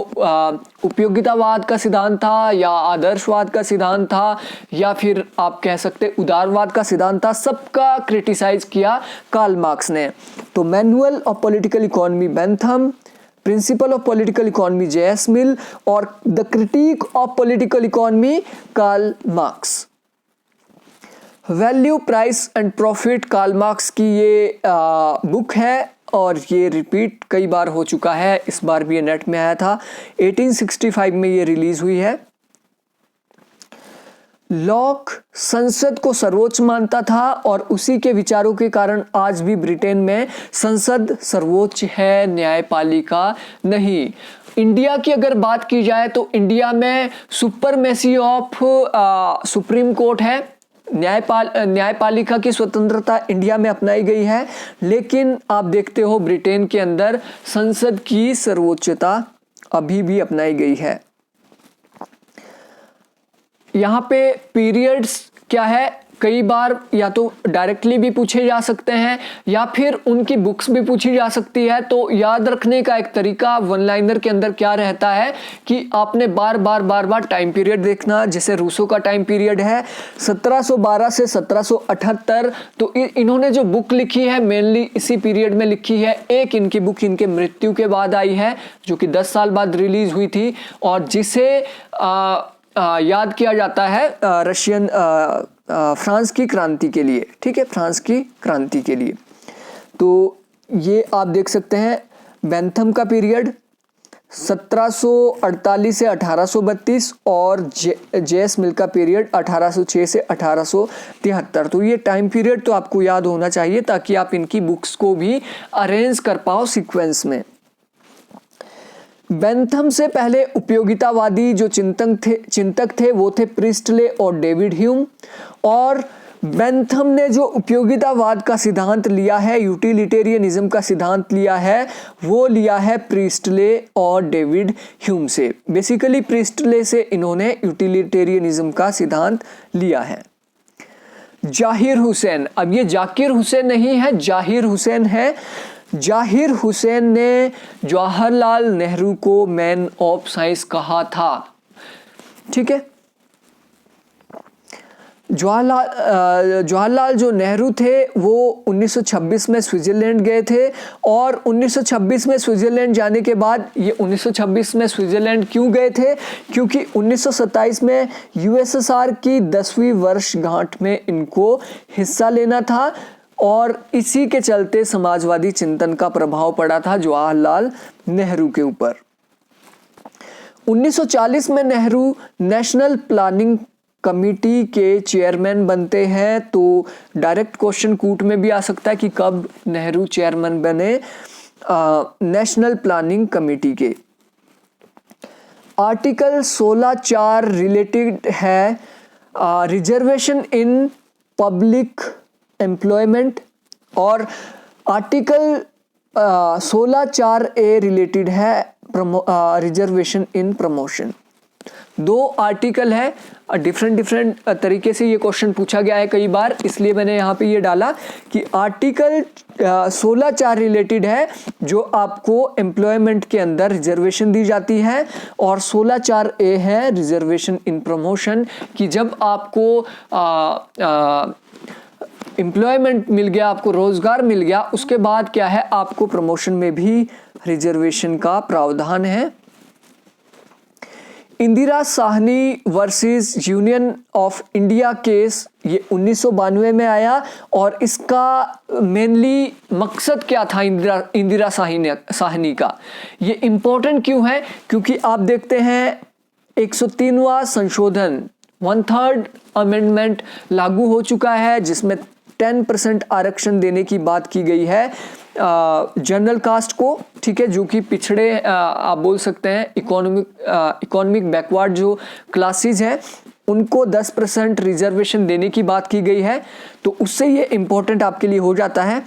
उपयोगितावाद का सिद्धांत था या आदर्शवाद का सिद्धांत था या फिर आप कह सकते उदारवाद का सिद्धांत था, सबका क्रिटिसाइज किया कार्ल मार्क्स ने। तो manual of political economy Bentham, principle of political economy JS Mill और the critique of political economy Karl Marx. Value, price and profit Karl Marx की ये बुक है और ये रिपीट कई बार हो चुका है। इस बार भी ये नेट में आया था। 1865 में ये रिलीज हुई है। लॉक संसद को सर्वोच्च मानता था और उसी के विचारों के कारण आज भी ब्रिटेन में संसद सर्वोच्च है, न्यायपालिका नहीं। इंडिया की अगर बात की जाए तो इंडिया में सुपरमेसी ऑफ सुप्रीम कोर्ट है। न्यायपालिका की स्वतंत्रता इंडिया में अपनाई गई है, लेकिन आप देखते हो ब्रिटेन के अंदर संसद की सर्वोच्चता अभी भी अपनाई गई है। यहाँ पे पीरियड्स क्या है? कई बार या तो डायरेक्टली भी पूछे जा सकते हैं या फिर उनकी बुक्स भी पूछी जा सकती है। तो याद रखने का एक तरीका वन लाइनर के अंदर क्या रहता है कि आपने बार बार टाइम पीरियड देखना। जैसे रूसो का टाइम पीरियड है 1712 से 1778, तो इन्होंने जो बुक लिखी है मेनली इसी पीरियड में लिखी है। एक इनकी बुक इनके मृत्यु के बाद आई है जो कि 10 साल बाद रिलीज हुई थी और जिसे याद किया जाता है रशियन फ्रांस की क्रांति के लिए। ठीक है, फ्रांस की क्रांति के लिए। तो ये आप देख सकते हैं बेंथम का पीरियड 1748 से 1832 और जेएस मिल का पीरियड 1806 से 1873। तो ये टाइम पीरियड तो आपको याद होना चाहिए ताकि आप इनकी बुक्स को भी अरेंज कर पाओ सीक्वेंस में। बेंथम से पहले उपयोगितावादी जो चिंतक थे वो थे प्रिस्टले और डेविड ह्यूम, और बेंथम ने जो उपयोगितावाद का सिद्धांत लिया है, यूटिलिटेरियनिज्म का सिद्धांत लिया है, वो लिया है प्रिस्टले और डेविड ह्यूम से। बेसिकली प्रिस्टले से इन्होंने यूटिलिटेरियनिज्म का सिद्धांत लिया है। जाहिर हुसैन, अब ये जाकिर हुसैन नहीं है, जाहिर हुसैन है। जाहिर हुसैन ने जवाहरलाल नेहरू को मैन ऑफ साइंस कहा था। ठीक है, जवाहरलाल जो नेहरू थे वो 1926 में स्विट्जरलैंड गए थे, और 1926 में स्विट्जरलैंड जाने के बाद, ये 1926 में स्विट्जरलैंड क्यों गए थे, क्योंकि 1927 में यूएसएसआर की 10वीं वर्षगांठ में इनको हिस्सा लेना था और इसी के चलते समाजवादी चिंतन का प्रभाव पड़ा था जवाहरलाल नेहरू के ऊपर। 1940 में नेहरू नेशनल प्लानिंग कमेटी के चेयरमैन बनते हैं। तो डायरेक्ट क्वेश्चन कूट में भी आ सकता है कि कब नेहरू चेयरमैन बने नेशनल प्लानिंग कमेटी के। आर्टिकल 16(4) रिलेटेड है रिजर्वेशन इन पब्लिक एम्प्लॉयमेंट, और आर्टिकल 16(4)A रिलेटेड है रिजर्वेशन इन प्रमोशन। दो आर्टिकल है, डिफरेंट तरीके से ये क्वेश्चन पूछा गया है कई बार, इसलिए मैंने यहाँ पे ये डाला कि आर्टिकल 16(4) रिलेटेड है जो आपको एम्प्लॉयमेंट के अंदर रिजर्वेशन दी जाती है, और 16(4)A है रिजर्वेशन इन प्रमोशन, कि जब आपको एम्प्लॉयमेंट मिल गया, आपको रोजगार मिल गया, उसके बाद क्या है, आपको प्रमोशन में भी रिजर्वेशन का प्रावधान है। Indira Sahni versus union of India case, ये 1992 में आया, और इसका मेनली मकसद क्या था इंदिरा साहनी का। ये इम्पोर्टेंट क्यों है, क्योंकि आप देखते हैं 103वां संशोधन 1/3 अमेंडमेंट लागू हो चुका है, जिसमें 10% आरक्षण देने की बात की गई है जनरल कास्ट को। ठीक है, जो कि पिछड़े आप बोल सकते हैं इकोनॉमिक बैकवर्ड जो क्लासेस हैं उनको 10% रिजर्वेशन देने की बात की गई है। तो उससे ये इम्पोर्टेंट आपके लिए हो जाता है।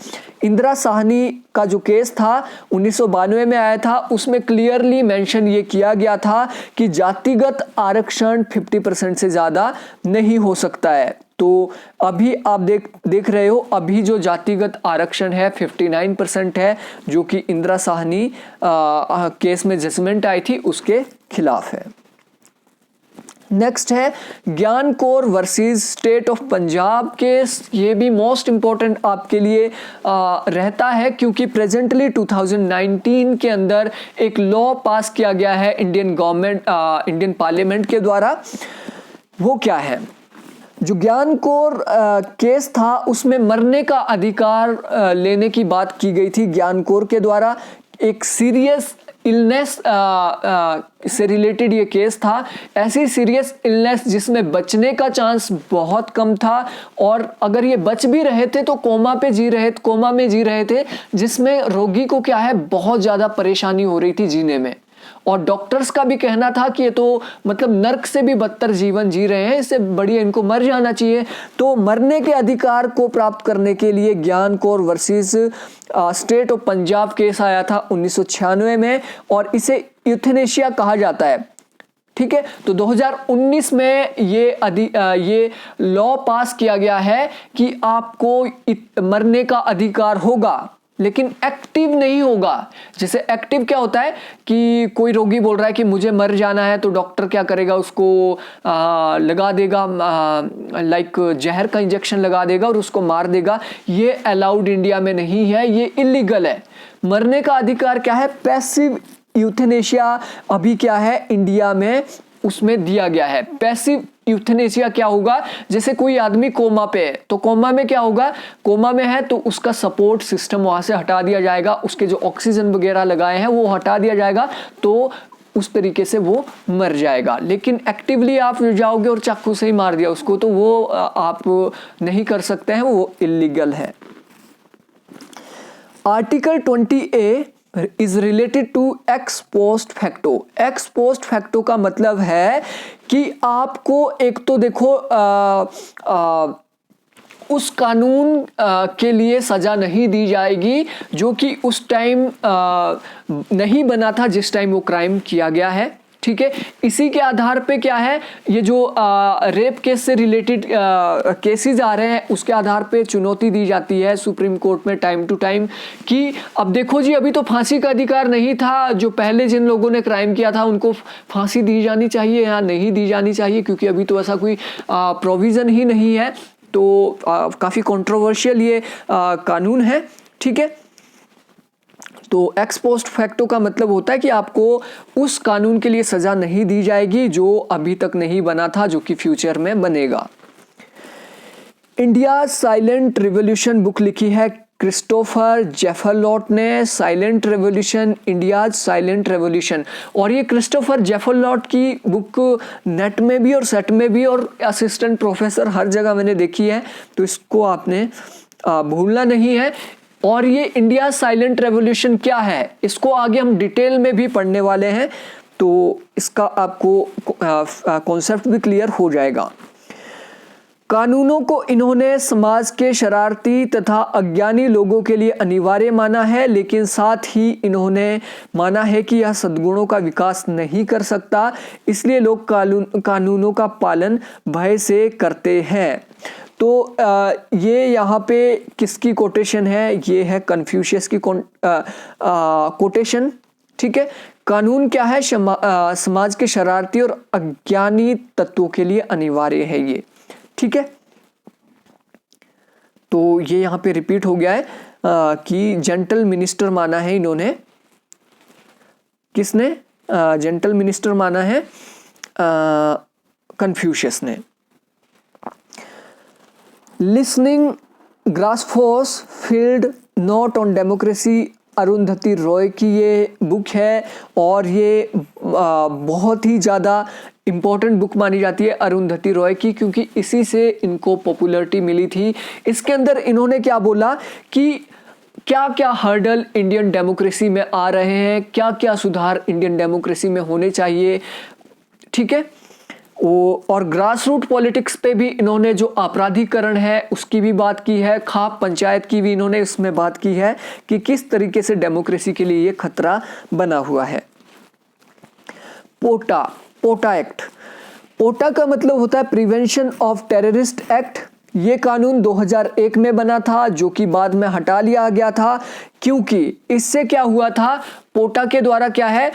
इंदिरा साहनी का जो केस था 1992 में आया था, उसमें क्लियरली मेंशन ये किया गया था कि जातिगत आरक्षण 50% से ज़्यादा नहीं हो सकता है। तो अभी आप देख रहे हो, अभी जो जातिगत आरक्षण है 59% है, जो कि इंदिरा साहनी केस में जजमेंट आई थी उसके खिलाफ है। नेक्स्ट है ज्ञान Kaur versus state of Punjab case. ये भी मोस्ट इंपॉर्टेंट आपके लिए रहता है, क्योंकि प्रेजेंटली 2019 के अंदर एक लॉ पास किया गया है इंडियन पार्लियामेंट के द्वारा। वो क्या है, जो ज्ञान कौर केस था उसमें मरने का अधिकार लेने की बात की गई थी ज्ञान कौर के द्वारा। एक सीरियस इलनेस से रिलेटेड ये केस था, ऐसी सीरियस इलनेस जिसमें बचने का चांस बहुत कम था, और अगर ये बच भी रहे थे तो कोमा में जी रहे थे, जिसमें रोगी को क्या है बहुत ज़्यादा परेशानी हो रही थी जीने में, और डॉक्टर्स का भी कहना था कि ये तो मतलब नर्क से भी बदतर जीवन जी रहे हैं, इससे बढ़िया इनको मर जाना चाहिए। तो मरने के अधिकार को प्राप्त करने के लिए ज्ञान Kaur versus state of Punjab case आया था 1996 में, और इसे यूथेनेशिया कहा जाता है। ठीक है। तो 2019 में ये लॉ पास किया गया है कि आपको मरने का अधिकार होगा, लेकिन एक्टिव नहीं होगा। जैसे एक्टिव क्या होता है कि कोई रोगी बोल रहा है कि मुझे मर जाना है, तो डॉक्टर क्या करेगा, उसको लगा देगा, लाइक जहर का इंजेक्शन लगा देगा और उसको मार देगा। ये अलाउड इंडिया में नहीं है, ये इलीगल है। मरने का अधिकार क्या है, पैसिव यूथेनेशिया अभी क्या है इंडिया में उसमें दिया गया है। पैसिव यूथेनेशिया क्या होगा, जैसे कोई आदमी कोमा पे है, तो कोमा में क्या होगा, कोमा में है तो उसका सपोर्ट सिस्टम वहां से हटा दिया जाएगा, उसके जो ऑक्सीजन वगैरह लगाए हैं वो हटा दिया जाएगा, तो उस तरीके से वो मर जाएगा। लेकिन एक्टिवली आप जाओगे और चाकू से ही मार दिया उसको, तो वो आप नहीं कर सकते हैं, वो इलीगल है। Article 20A is related to ex post facto. Ex post facto का मतलब है कि आपको एक तो देखो उस कानून के लिए सजा नहीं दी जाएगी जो कि उस टाइम नहीं बना था जिस टाइम वो क्राइम किया गया है, ठीक है। इसी के आधार पे क्या है, ये जो रेप केस से रिलेटेड केसेस आ रहे हैं उसके आधार पे चुनौती दी जाती है सुप्रीम कोर्ट में टाइम टू टाइम कि अब देखो जी, अभी तो फांसी का अधिकार नहीं था, जो पहले जिन लोगों ने क्राइम किया था उनको फांसी दी जानी चाहिए या नहीं दी जानी चाहिए, क्योंकि अभी तो ऐसा कोई प्रोविज़न ही नहीं है। तो काफ़ी कंट्रोवर्शियल ये कानून है, ठीक है। तो एक्स पोस्ट फैक्टो का मतलब होता है कि आपको उस कानून के लिए सजा नहीं दी जाएगी जो अभी तक नहीं बना था, जो कि फ्यूचर में बनेगा। इंडिया साइलेंट रिवॉल्यूशन बुक लिखी है क्रिस्टोफर जेफरलॉट ने, silent revolution, India silent revolution. और ये क्रिस्टोफर जेफरलॉट की बुक नेट में भी और सेट में भी और असिस्टेंट प्रोफेसर हर जगह मैंने देखी है, तो इसको आपने भूलना नहीं है। और ये इंडिया साइलेंट रेवोल्यूशन क्या है, इसको आगे हम डिटेल में भी पढ़ने वाले हैं, तो इसका आपको कॉन्सेप्ट भी क्लियर हो जाएगा। कानूनों को इन्होंने समाज के शरारती तथा अज्ञानी लोगों के लिए अनिवार्य माना है, लेकिन साथ ही इन्होंने माना है कि यह सद्गुणों का विकास नहीं कर सकता, इसलिए लोग कानूनों का पालन भय से करते हैं। तो ये यहाँ पे किसकी कोटेशन है, ये है कन्फ्यूशियस की कोटेशन, ठीक है। कानून क्या है, समाज के शरारती और अज्ञानी तत्वों के लिए अनिवार्य है ये, ठीक है। तो ये यहाँ पे रिपीट हो गया है कि जेंटल मिनिस्टर माना है इन्होंने, किसने जेंटल मिनिस्टर माना है, कन्फ्यूशियस ने। Listening grasshoppers field note on democracy, Arundhati Roy की ये बुक है और ये बहुत ही ज़्यादा इम्पॉर्टेंट बुक मानी जाती है अरुंधति रॉय की, क्योंकि इसी से इनको पॉपुलैरिटी मिली थी। इसके अंदर इन्होंने क्या बोला कि क्या क्या हर्डल इंडियन डेमोक्रेसी में आ रहे हैं, क्या क्या सुधार इंडियन डेमोक्रेसी में होने चाहिए, ठीक है। और ग्रास रूट पॉलिटिक्स पे भी इन्होंने जो आपराधिकरण है उसकी भी बात की है, खाप पंचायत की भी इन्होंने इसमें बात की है कि किस तरीके से डेमोक्रेसी के लिए ये खतरा बना हुआ है। पोटा एक्ट, पोटा का मतलब होता है प्रिवेंशन ऑफ टेररिस्ट एक्ट। ये कानून 2001 में बना था, जो कि बाद में हटा लिया गया था, क्योंकि इससे क्या हुआ था, पोटा के द्वारा क्या है,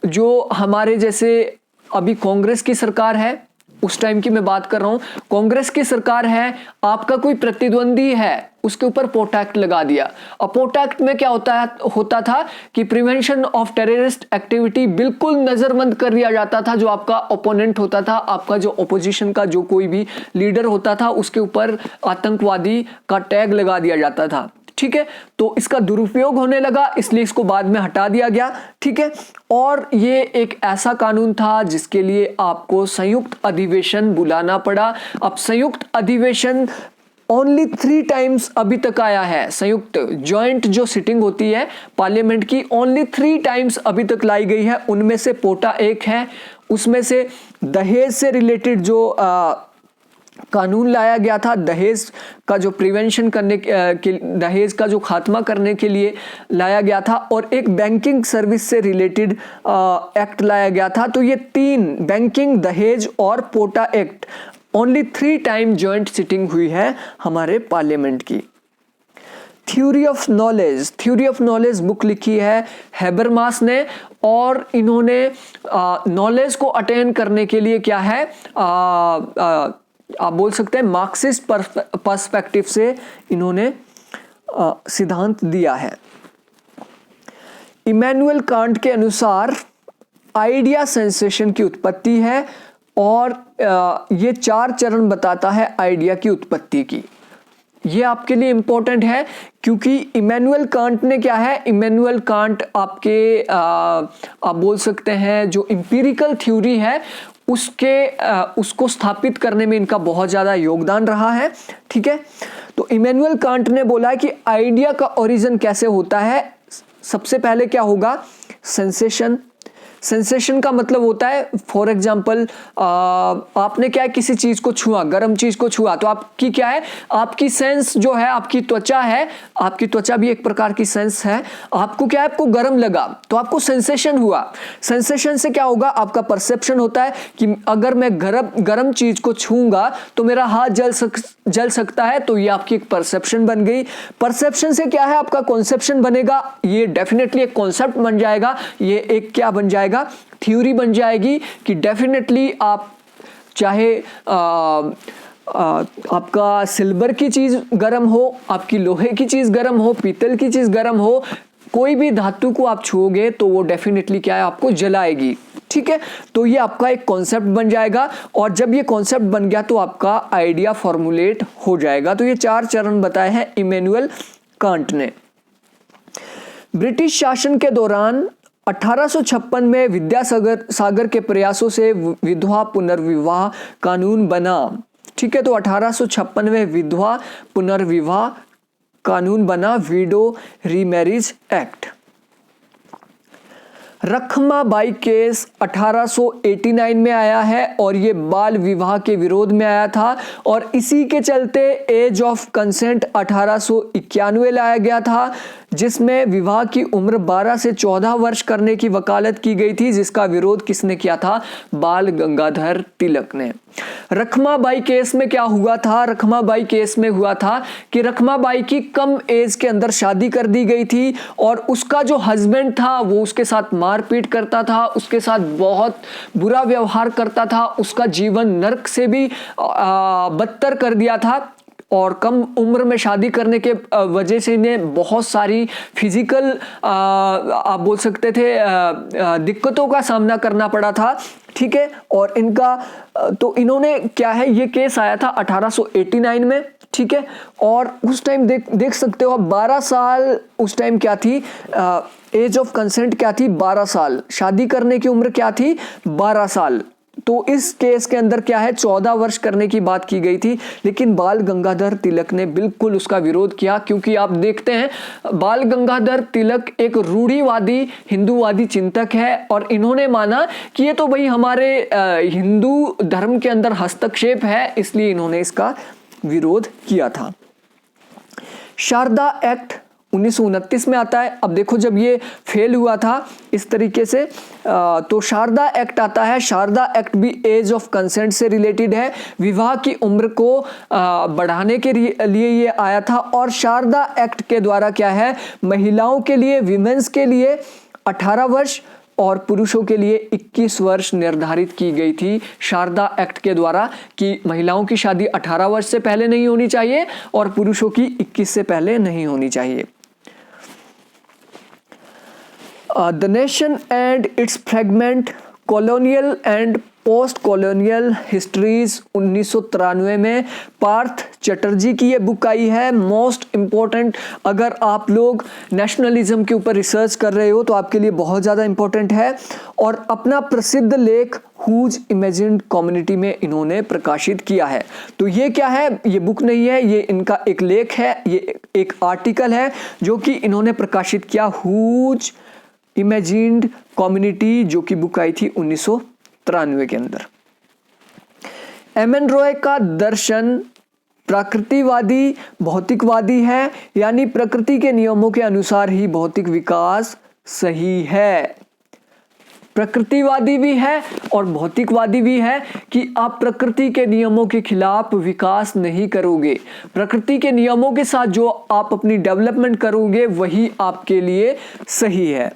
जो हमारे जैसे अभी कांग्रेस की सरकार है, उस टाइम की मैं बात कर रहा हूं, कांग्रेस की सरकार है, आपका कोई प्रतिद्वंदी है, उसके ऊपर पोटा एक्ट लगा दिया। और पोटा एक्ट में क्या होता था कि प्रिवेंशन ऑफ टेररिस्ट एक्टिविटी बिल्कुल नजरबंद कर दिया जाता था। जो आपका ओपोनेंट होता था, आपका जो ओपोजिशन का जो कोई भी लीडर होता था, उसके ऊपर आतंकवादी का टैग लगा दिया जाता था, ठीक है। तो इसका दुरुपयोग होने लगा, इसलिए इसको बाद में हटा दिया गया, ठीक है। और ये एक ऐसा कानून था जिसके लिए आपको संयुक्त अधिवेशन बुलाना पड़ा। अब संयुक्त अधिवेशन ओनली 3 टाइम्स अभी तक आया है, संयुक्त जॉइंट जो सिटिंग होती है पार्लियामेंट की, ओनली 3 टाइम्स अभी तक लाई गई है। उनमें से पोटा एक है, उसमें से दहेज से रिलेटेड जो कानून लाया गया था दहेज का जो प्रिवेंशन करने के दहेज का जो खात्मा करने के लिए लाया गया था, और एक बैंकिंग सर्विस से रिलेटेड एक्ट लाया गया था। तो ये 3 बैंकिंग, दहेज और POTA act, only 3 time joint sitting हुई है हमारे पार्लियामेंट की। थ्योरी ऑफ नॉलेज बुक लिखी है हैबरमास ने, और इन्होंने नॉलेज को अटेन करने के लिए क्या है, आप बोल सकते हैं मार्क्सिस्ट पर्सपेक्टिव से इन्होंने सिद्धांत दिया है। इमैनुअल कांट के अनुसार आइडिया सेंसेशन की उत्पत्ति है, और ये 4 चरण बताता है आइडिया की उत्पत्ति की। ये आपके लिए इंपॉर्टेंट है, क्योंकि इमैनुअल कांट ने क्या है, इमैनुअल कांट आपके आप बोल सकते हैं जो इंपीरिकल थ्योरी है उसको स्थापित करने में इनका बहुत ज़्यादा योगदान रहा है। ठीक है, तो इमैनुअल कांट ने बोला है कि आइडिया का ओरिजिन कैसे होता है। सबसे पहले क्या होगा, सेंसेशन का मतलब होता है, फॉर एग्जाम्पल आपने क्या है, किसी चीज को छुआ, गर्म चीज को छुआ, तो आपकी क्या है, आपकी सेंस जो है, आपकी त्वचा है, आपकी त्वचा भी एक प्रकार की सेंस है, आपको क्या है, आपको गर्म लगा तो आपको सेंसेशन हुआ। सेंसेशन से क्या होगा, आपका परसेप्शन होता है कि अगर मैं गर्म चीज को छूंगा तो मेरा हाथ जल सकता है, तो ये आपकी एक परसेप्शन बन गई। परसेप्शन से क्या है, आपका कॉन्सेप्शन बनेगा, ये डेफिनेटली एक कॉन्सेप्ट बन जाएगा, ये एक क्या बन जाएगा, थ्योरी बन जाएगी कि डेफिनेटली आप चाहे आपका सिल्वर की चीज गर्म हो, आपकी लोहे की चीज गर्म हो, पीतल की चीज गर्म हो, कोई भी धातु को आप छूओगे तो वो डेफिनेटली क्या है, आपको जलाएगी। ठीक है, तो ये आपका एक कॉन्सेप्ट बन जाएगा, और जब ये कॉन्सेप्ट बन गया तो आपका आइडिया फॉर्मुलेट हो जाएगा। तो ये 4 चरण बताए हैं इमैनुअल कांट ने। ब्रिटिश शासन के दौरान 1856 में विद्यासागर के प्रयासों से विधवा पुनर्विवाह कानून बना। ठीक है, तो 1856 में विधवा पुनर्विवाह कानून बना, window remarriage act. Rakhmabai case 1889 में आया है, और ये बाल विवाह के विरोध में आया था, और इसी के चलते एज ऑफ कंसेंट 1891 लाया गया था, जिसमें विवाह की उम्र 12 से 14 वर्ष करने की वकालत की गई थी, जिसका विरोध किसने किया था, बाल गंगाधर तिलक ने। रखमाबाई केस में क्या हुआ था, रखमाबाई केस में हुआ था कि रखमाबाई की कम एज के अंदर शादी कर दी गई थी, और उसका जो हस्बैंड था वो उसके साथ मारपीट करता था, उसके साथ बहुत बुरा व्यवहार करता था, उसका जीवन नरक से भी बदतर कर दिया था, और कम उम्र में शादी करने के वजह से इन्हें बहुत सारी फिजिकल आप बोल सकते थे दिक्कतों का सामना करना पड़ा था। ठीक है, और इनका तो इन्होंने क्या है, ये केस आया था 1889 में। ठीक है, और उस टाइम देख सकते हो आप 12 साल उस टाइम क्या थी, एज ऑफ कंसेंट क्या थी, 12 साल, शादी करने की उम्र क्या थी, 12 साल। तो इस केस के अंदर क्या है, 14 वर्ष करने की बात की गई थी, लेकिन बाल गंगाधर तिलक ने बिल्कुल उसका विरोध किया, क्योंकि आप देखते हैं बाल गंगाधर तिलक एक रूढ़िवादी हिंदूवादी चिंतक है, और इन्होंने माना कि ये तो भाई हमारे हिंदू धर्म के अंदर हस्तक्षेप है, इसलिए इन्होंने इसका विरोध किया था। शारदा एक्ट 1929 में आता है। अब देखो, जब ये फेल हुआ था इस तरीके से, तो शारदा एक्ट आता है। शारदा एक्ट भी एज ऑफ कंसेंट से रिलेटेड है, विवाह की उम्र को बढ़ाने के लिए ये आया था, और शारदा एक्ट के द्वारा क्या है, महिलाओं के लिए, विमेंस के लिए 18 वर्ष और पुरुषों के लिए 21 वर्ष निर्धारित की गई थी शारदा एक्ट के द्वारा, कि महिलाओं की शादी 18 वर्ष से पहले नहीं होनी चाहिए और पुरुषों की 21 से पहले नहीं होनी चाहिए। The nation and it's fragment, colonial and post colonial histories 1993 में पार्थ चटर्जी की ये बुक आई है। मोस्ट इम्पोर्टेंट, अगर आप लोग नेशनलिज्म के ऊपर रिसर्च कर रहे हो तो आपके लिए बहुत ज़्यादा इम्पोर्टेंट है। और अपना प्रसिद्ध लेख हुज इमेजिन्ड कम्युनिटी में इन्होंने प्रकाशित किया है। तो ये क्या है, ये बुक नहीं है, ये इनका एक लेख है, ये एक आर्टिकल है जो कि इन्होंने प्रकाशित किया, हुज इमेजिन्ड कम्युनिटी, जो कि बुक आई थी 1993 के अंदर। एम.एन. रॉय का दर्शन प्रकृतिवादी भौतिकवादी है, यानी प्रकृति के नियमों के अनुसार ही भौतिक विकास सही है। प्रकृतिवादी भी है और भौतिकवादी भी है कि आप प्रकृति के नियमों के खिलाफ विकास नहीं करोगे। प्रकृति के नियमों के साथ जो आप अपनी डेवलपमेंट करोगे वही आपके लिए सही है।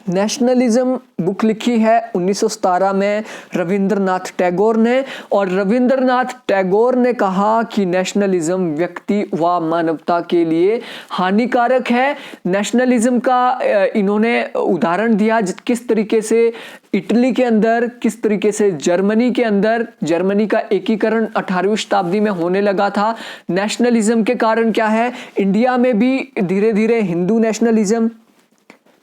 नेशनलिज्म बुक लिखी है 1917 में रविंद्रनाथ टैगोर ने, और रविंद्रनाथ टैगोर ने कहा कि नेशनलिज्म व्यक्ति व मानवता के लिए हानिकारक है। नेशनलिज्म का इन्होंने उदाहरण दिया किस तरीके से इटली के अंदर, किस तरीके से जर्मनी के अंदर, जर्मनी का एकीकरण 18वीं शताब्दी में होने लगा था। नेशनलिज्म के कारण क्या है, इंडिया में भी धीरे धीरे हिंदू नेशनलिज्म,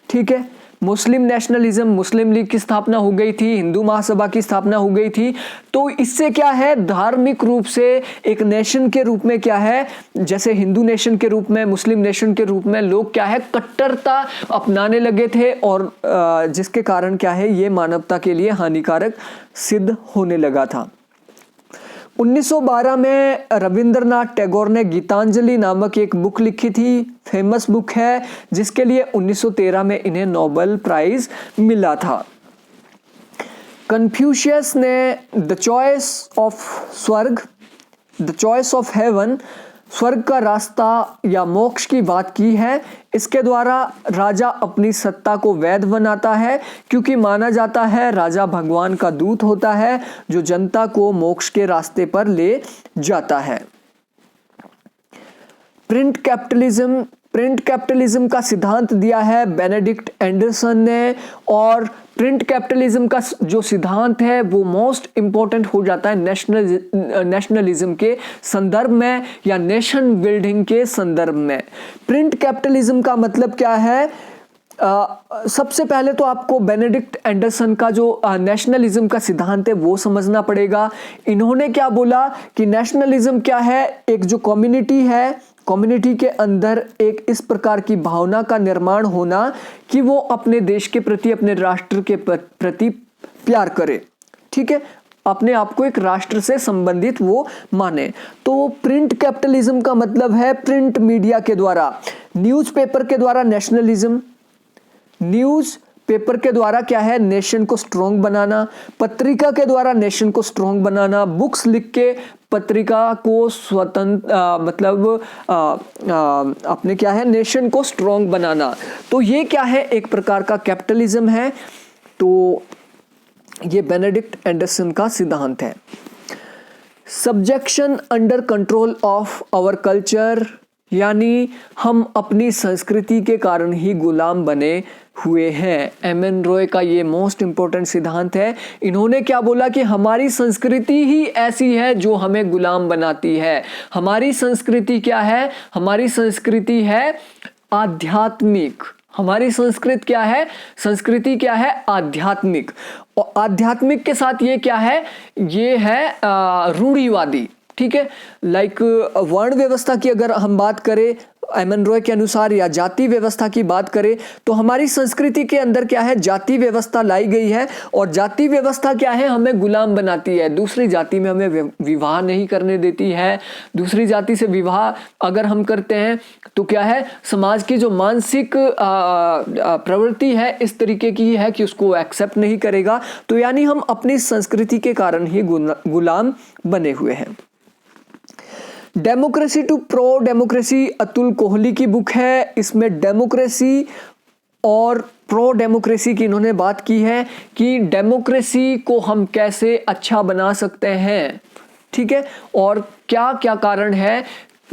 ठीक है, मुस्लिम नेशनलिज्म, मुस्लिम लीग की स्थापना हो गई थी, हिंदू महासभा की स्थापना हो गई थी। तो इससे क्या है, धार्मिक रूप से एक नेशन के रूप में क्या है, जैसे हिंदू नेशन के रूप में, मुस्लिम नेशन के रूप में लोग क्या है कट्टरता अपनाने लगे थे, और जिसके कारण क्या है ये मानवता के लिए हानिकारक सिद्ध होने लगा था। 1912 में रविंद्रनाथ टैगोर ने गीतांजलि नामक एक बुक लिखी थी, फेमस बुक है, जिसके लिए 1913 में इन्हें नोबेल प्राइज मिला था। कन्फ्यूशियस ने द चॉइस ऑफ स्वर्ग, द चॉइस ऑफ हेवन, स्वर्ग का रास्ता या मोक्ष की बात की है। इसके द्वारा राजा अपनी सत्ता को वैध बनाता है, क्योंकि माना जाता है राजा भगवान का दूत होता है जो जनता को मोक्ष के रास्ते पर ले जाता है। प्रिंट कैपिटलिज्म, प्रिंट कैपिटलिज्म का सिद्धांत दिया है बेनेडिक्ट एंडरसन ने, और प्रिंट कैपिटलिज्म का जो सिद्धांत है वो मोस्ट इंपॉर्टेंट हो जाता है नेशनलिज्म के संदर्भ में या नेशन बिल्डिंग के संदर्भ में। प्रिंट कैपिटलिज्म का मतलब क्या है, सबसे पहले तो आपको बेनेडिक्ट एंडरसन का जो नेशनलिज्म का सिद्धांत है वो समझना पड़ेगा। इन्होंने क्या बोला कि नेशनलिज्म क्या है, एक जो कम्युनिटी है, कम्युनिटी के अंदर एक इस प्रकार की भावना का निर्माण होना कि वो अपने देश के प्रति, अपने राष्ट्र के प्रति प्यार करे, ठीक है, अपने आप को एक राष्ट्र से संबंधित वो माने। तो प्रिंट कैपिटलिज्म का मतलब है प्रिंट मीडिया के द्वारा, न्यूज़पेपर के द्वारा नेशनलिज्म, न्यूज़ पेपर के द्वारा क्या है नेशन को स्ट्रॉन्ग बनाना, पत्रिका के द्वारा नेशन को स्ट्रॉन्ग बनाना, बुक्स लिख के पत्रिका को स्वतंत्र अपने क्या है नेशन को स्ट्रॉन्ग बनाना। तो ये क्या है, एक प्रकार का कैपिटलिज्म है। तो ये बेनेडिक्ट एंडरसन का सिद्धांत है। Subjection under control of our culture, यानी हम अपनी संस्कृति के कारण ही गुलाम बने हुए हैं। एम.एन. रॉय का ये मोस्ट इंपॉर्टेंट सिद्धांत है। इन्होंने क्या बोला कि हमारी संस्कृति ही ऐसी है जो हमें गुलाम बनाती है। हमारी संस्कृति क्या है, हमारी संस्कृति है आध्यात्मिक। हमारी संस्कृति क्या है, संस्कृति क्या है आध्यात्मिक, और आध्यात्मिक के साथ ये क्या है, ये है रूढ़िवादी, ठीक है। लाइक वर्ण व्यवस्था की अगर हम बात करें एम.एन. रॉय के अनुसार, या जाति व्यवस्था की बात करें, तो हमारी संस्कृति के अंदर क्या है जाति व्यवस्था लाई गई है, और जाति व्यवस्था क्या है हमें गुलाम बनाती है। दूसरी जाति में हमें विवाह नहीं करने देती है। दूसरी जाति से विवाह अगर हम करते हैं तो क्या है, समाज की जो मानसिक प्रवृत्ति है इस तरीके की है कि उसको एक्सेप्ट नहीं करेगा। तो यानी हम अपनी संस्कृति के कारण ही गुलाम बने हुए हैं। Democracy to pro democracy Atul Kohli की बुक है। इसमें डेमोक्रेसी और प्रो डेमोक्रेसी की इन्होंने बात की है कि डेमोक्रेसी को हम कैसे अच्छा बना सकते हैं, ठीक है, और क्या क्या कारण है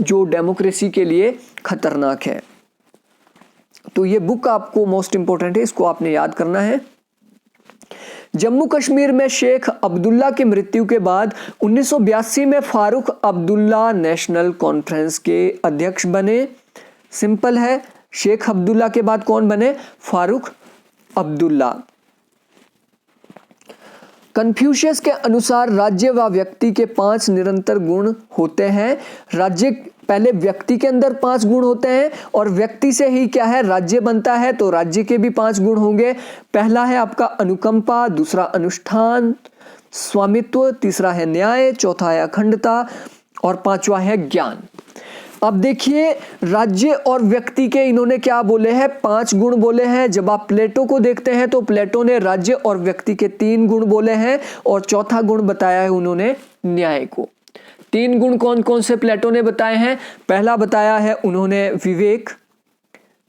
जो डेमोक्रेसी के लिए खतरनाक है। तो ये बुक आपको मोस्ट इंपॉर्टेंट है, इसको आपने याद करना है। जम्मू कश्मीर में शेख अब्दुल्ला की मृत्यु के बाद 1982 में फारूक अब्दुल्ला नेशनल कॉन्फ्रेंस के अध्यक्ष बने। सिंपल है, शेख अब्दुल्ला के बाद कौन बने, फारूक अब्दुल्ला। कन्फ्यूशियस के अनुसार राज्य व व्यक्ति के 5 निरंतर गुण होते हैं। राज्य पहले व्यक्ति के अंदर 5 गुण होते हैं और व्यक्ति से ही क्या है राज्य बनता है, तो राज्य के भी 5 गुण होंगे। पहला है आपका अनुकंपा, दूसरा अनुष्ठान, स्वामित्व, तीसरा है न्याय, चौथा है अखंडता और पांचवा है ज्ञान। अब देखिए राज्य और व्यक्ति के इन्होंने क्या बोले हैं, 5 गुण बोले हैं। जब आप प्लेटो को देखते हैं तो प्लेटो ने राज्य और व्यक्ति के 3 गुण बोले हैं और चौथा गुण बताया है उन्होंने न्याय को। 3 गुण कौन कौन से प्लेटो ने बताए हैं? पहला बताया है उन्होंने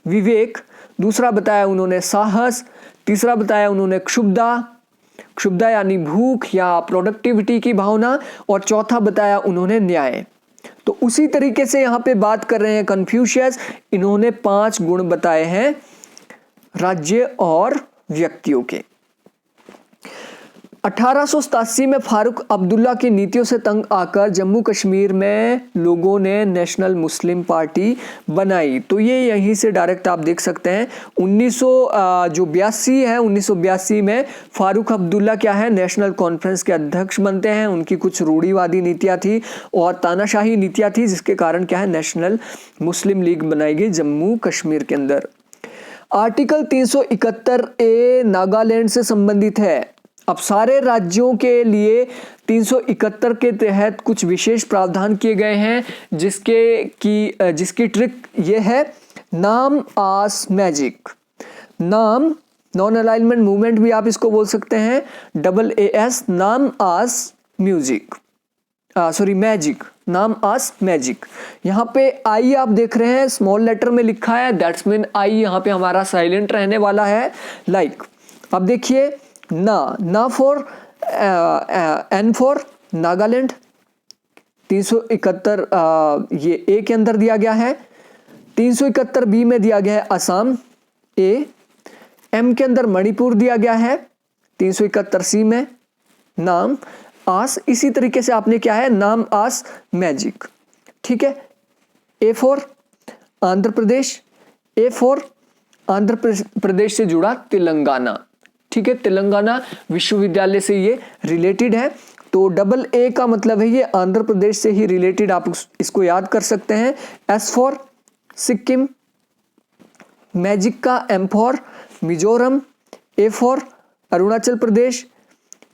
विवेक, दूसरा बताया उन्होंने साहस, तीसरा बताया उन्होंने क्षुब्धा यानी भूख या प्रोडक्टिविटी की भावना, और चौथा बताया उन्होंने न्याय। तो उसी तरीके से यहां पे बात कर रहे हैं कन्फ्यूशियस, इन्होंने 5 गुण बताए हैं राज्य और व्यक्तियों के। 1887 में फारूक अब्दुल्ला की नीतियों से तंग आकर जम्मू कश्मीर में लोगों ने नेशनल मुस्लिम पार्टी बनाई। तो ये यहीं से डायरेक्ट आप देख सकते हैं 1982 में फारूक अब्दुल्ला क्या है नेशनल कॉन्फ्रेंस के अध्यक्ष बनते हैं। उनकी कुछ रूढ़िवादी नीतियां थी और तानाशाही नीतियां थी, जिसके कारण क्या है नेशनल मुस्लिम लीग बनाई गई जम्मू कश्मीर के अंदर। आर्टिकल 371A नागालैंड से संबंधित है। अब सारे राज्यों के लिए 371 के तहत कुछ विशेष प्रावधान किए गए हैं, जिसकी ट्रिक ये है नाम आस मैजिक। नाम नॉन अलाइनमेंट मूवमेंट भी आप इसको बोल सकते हैं, AAS नाम आस मैजिक, नाम आस मैजिक। यहाँ पे आई आप देख रहे हैं स्मॉल लेटर में लिखा है, दैट्स मीन आई यहाँ पे हमारा साइलेंट रहने वाला है। लाइक अब देखिए ना फॉर एन फॉर नागालैंड 371 ये ए के अंदर दिया गया है। 371 बी में दिया गया है असम ए, एम के अंदर मणिपुर दिया गया है। 371 सी में नाम आस, इसी तरीके से आपने क्या है नाम आस मैजिक, ठीक है। A for Andhra Pradesh, A for Andhra Pradesh से जुड़ा तेलंगाना, ठीक है। तेलंगाना विश्वविद्यालय से ये रिलेटेड है, तो AA का मतलब है ये आंध्र प्रदेश से ही रिलेटेड, आप इसको याद कर सकते हैं। एस फॉर सिक्किम, मैजिक का M for Mizoram, A for Arunachal Pradesh,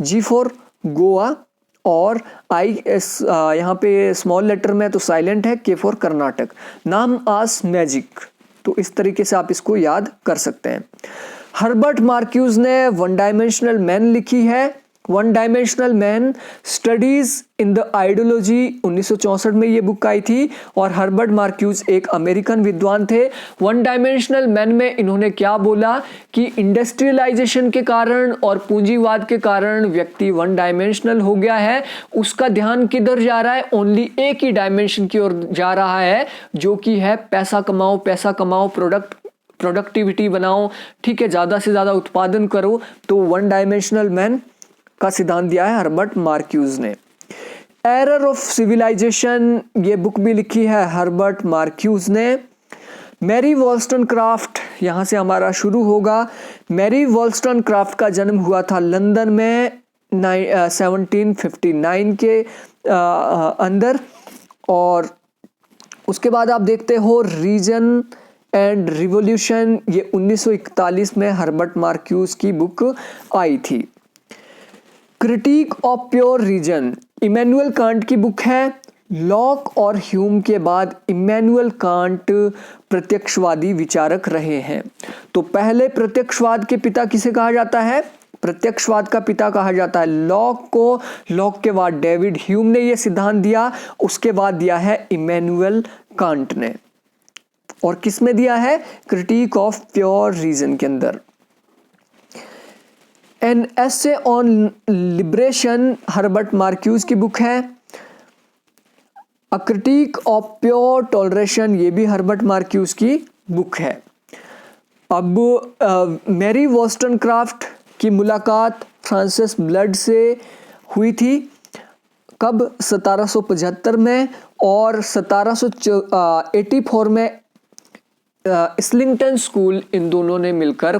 G for Goa और आई एस यहाँ पे स्मॉल लेटर में तो साइलेंट है, के फॉर कर्नाटक। नाम आस मैजिक, तो इस तरीके से आप इसको याद कर सकते हैं। हर्बर्ट मार्क्यूज ने वन डायमेंशनल मैन लिखी है। One dimensional man studies in the ideology 1964 में ये बुक आई थी और हर्बर्ट मार्क्यूज एक अमेरिकन विद्वान थे। वन डायमेंशनल मैन में इन्होंने क्या बोला कि इंडस्ट्रियलाइजेशन के कारण और पूंजीवाद के कारण व्यक्ति वन डायमेंशनल हो गया है। उसका ध्यान किधर जा रहा है? ओनली एक ही डायमेंशन की ओर जा रहा है, जो कि है पैसा कमाओ, प्रोडक्टिविटी बनाओ, ठीक है, ज्यादा से ज्यादा उत्पादन करो। तो वन डायमेंशनल मैन का सिद्धांत दिया है हर्बर्ट मार्क्यूज ने। एरर ऑफ सिविलाइजेशन ये बुक भी लिखी है हर्बर्ट मार्क्यूज ने। मैरी वॉल्स्टनक्राफ्ट, यहां से हमारा शुरू होगा। मैरी वॉल्स्टनक्राफ्ट का जन्म हुआ था लंदन में 1759 के अंदर, और उसके बाद आप देखते हो रीजन एंड रिवॉल्यूशन, ये 1941 में हर्बर्ट मार्क्यूज की बुक आई थी। Critique of pure reason Immanuel Kant की बुक है। लॉक और ह्यूम के बाद इमैनुअल कांट प्रत्यक्षवादी विचारक रहे हैं। तो पहले प्रत्यक्षवाद के पिता किसे कहा जाता है? प्रत्यक्षवाद का पिता कहा जाता है लॉक को। लॉक के बाद डेविड ह्यूम ने यह सिद्धांत दिया, उसके बाद दिया है इमैनुअल कांट ने, और किस में दिया है? क्रिटिक ऑफ प्योर रीजन के अंदर। An essay on liberation Herbert Marcuse की बुक है। अ क्रिटिक ऑफ प्योर टॉलरेशन, ये भी हर्बर्ट मार्क्यूज की बुक है। अब मैरी वॉल्स्टनक्राफ्ट की मुलाकात फ्रांसिस ब्लड से हुई थी। कब? 1775 में, और 1784 में इस्लिंगटन स्कूल इन दोनों ने मिलकर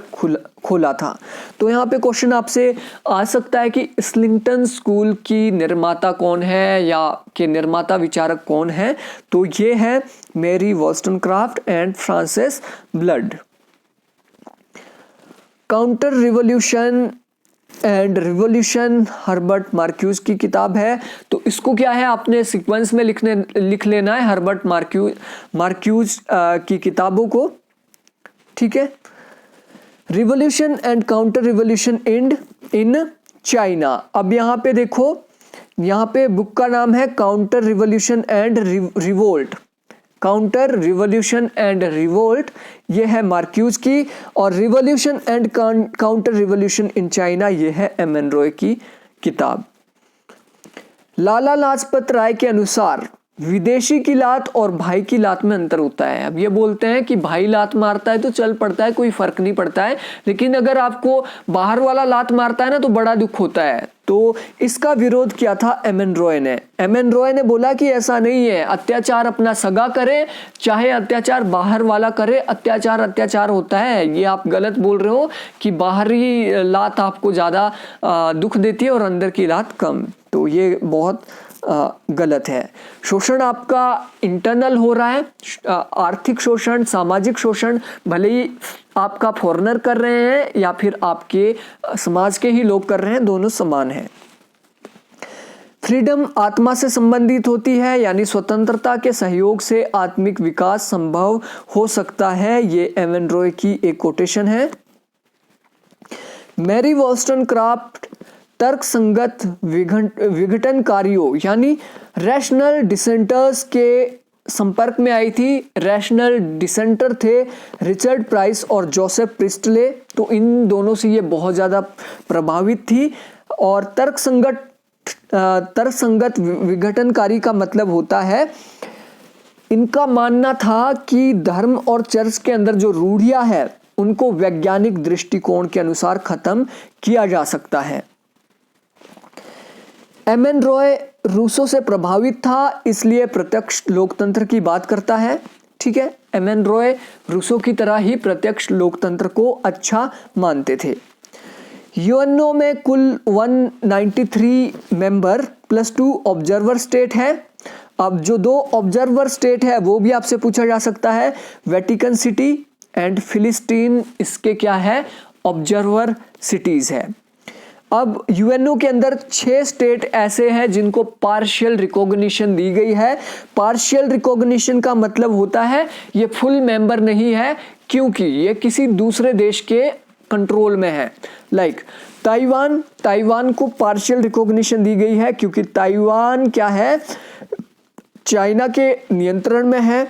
खोला था। तो यहाँ पे क्वेश्चन आपसे आ सकता है कि इस्लिंगटन स्कूल की निर्माता कौन है या के निर्माता विचारक कौन है। तो ये है Mary Wollstonecraft and Francis Blood. Counter revolution and revolution Herbert Marcuse की किताब है। तो इसको क्या है, आपने सीक्वेंस में लिख लेना है हर्बर्ट मार्क्यूज की किताबों को, ठीक है। Revolution and counter revolution in China. अब यहाँ पे देखो, यहाँ पे बुक का नाम है counter revolution and revolt. Counter revolution and revolt ये है मार्क्यूज की, और revolution and counter revolution in China ये है एमन-रॉय की किताब। लाला लाजपत राय के अनुसार विदेशी की लात और भाई की लात में अंतर होता है। अब ये बोलते हैं कि भाई लात मारता है तो चल पड़ता है, कोई फर्क नहीं पड़ता है, लेकिन अगर आपको बाहर वाला लात मारता है ना तो बड़ा दुख होता है। तो इसका विरोध किया था एमन-रॉय ने। एमन-रॉय ने बोला कि ऐसा नहीं है, अत्याचार अपना सगा करे चाहे अत्याचार बाहर वाला करे, अत्याचार अत्याचार होता है। ये आप गलत बोल रहे हो कि बाहरी लात आपको ज़्यादा दुख देती है और अंदर की लात कम। तो ये बहुत गलत है। शोषण आपका इंटरनल हो रहा है, आर्थिक शोषण, सामाजिक शोषण, भले ही आपका फॉरेनर कर रहे हैं या फिर आपके समाज के ही लोग कर रहे हैं, दोनों समान है। फ्रीडम आत्मा से संबंधित होती है, यानी स्वतंत्रता के सहयोग से आत्मिक विकास संभव हो सकता है। ये एमन-रॉय की एक कोटेशन है। मैरी वॉल्स्टनक्राफ्ट तर्क संगत विघटनकारियों यानी रैशनल डिसेंटर्स के संपर्क में आई थी। रैशनल डिसेंटर थे रिचर्ड प्राइस और जोसेफ प्रिस्टले। तो इन दोनों से ये बहुत ज़्यादा प्रभावित थी। और तर्क संगत विघटनकारी का मतलब होता है, इनका मानना था कि धर्म और चर्च के अंदर जो रूढ़ियां है उनको वैज्ञानिक दृष्टिकोण के अनुसार खत्म किया जा सकता है। एमन-रॉय रूसो से प्रभावित था, इसलिए प्रत्यक्ष लोकतंत्र की बात करता है, ठीक है। एमन-रॉय रूसो की तरह ही प्रत्यक्ष लोकतंत्र को अच्छा मानते थे। यूएनओ में कुल 193 मेंबर प्लस 2 ऑब्जर्वर स्टेट है। अब जो 2 ऑब्जर्वर स्टेट है वो भी आपसे पूछा जा सकता है, वेटिकन सिटी एंड फिलिस्तीन, इसके क्या है, ऑब्जर्वर सिटीज है। अब यूएनओ के अंदर 6 स्टेट ऐसे हैं जिनको पार्शियल रिकॉग्निशन दी गई है। पार्शियल रिकॉग्निशन का मतलब होता है ये फुल मेंबर नहीं है, क्योंकि ये किसी दूसरे देश के कंट्रोल में है। लाइक ताइवान को पार्शियल रिकॉग्निशन दी गई है क्योंकि ताइवान क्या है, चाइना के नियंत्रण में है।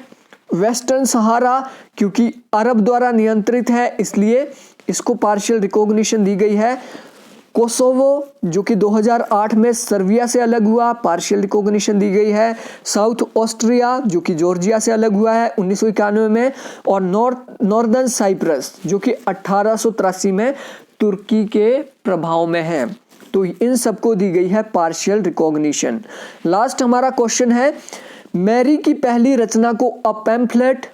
वेस्टर्न सहारा क्योंकि अरब द्वारा नियंत्रित है, इसलिए इसको पार्शियल रिकॉग्निशन दी गई है। कोसोवो जो कि 2008 में सर्बिया से अलग हुआ, पार्शियल रिकॉग्निशन दी गई है। साउथ ऑस्ट्रिया जो कि जॉर्जिया से अलग हुआ है 1991 में, और नॉर्दर्न साइप्रस जो कि 1883 में तुर्की के प्रभाव में है। तो इन सबको दी गई है पार्शियल रिकॉग्निशन। लास्ट हमारा क्वेश्चन है, मैरी की पहली रचना को अ पैम्फलेट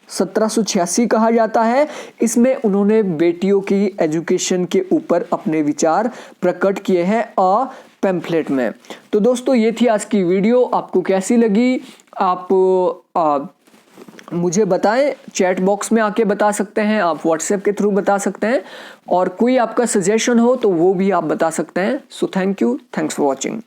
1786 कहा जाता है। इसमें उन्होंने बेटियों की एजुकेशन के ऊपर अपने विचार प्रकट किए हैं अ पैम्फलेट में। तो दोस्तों ये थी आज की वीडियो, आपको कैसी लगी आप मुझे बताएं, चैट बॉक्स में आके बता सकते हैं, आप व्हाट्सएप के थ्रू बता सकते हैं, और कोई आपका सजेशन हो तो वो भी आप बता सकते हैं। So thank you, thanks for watching.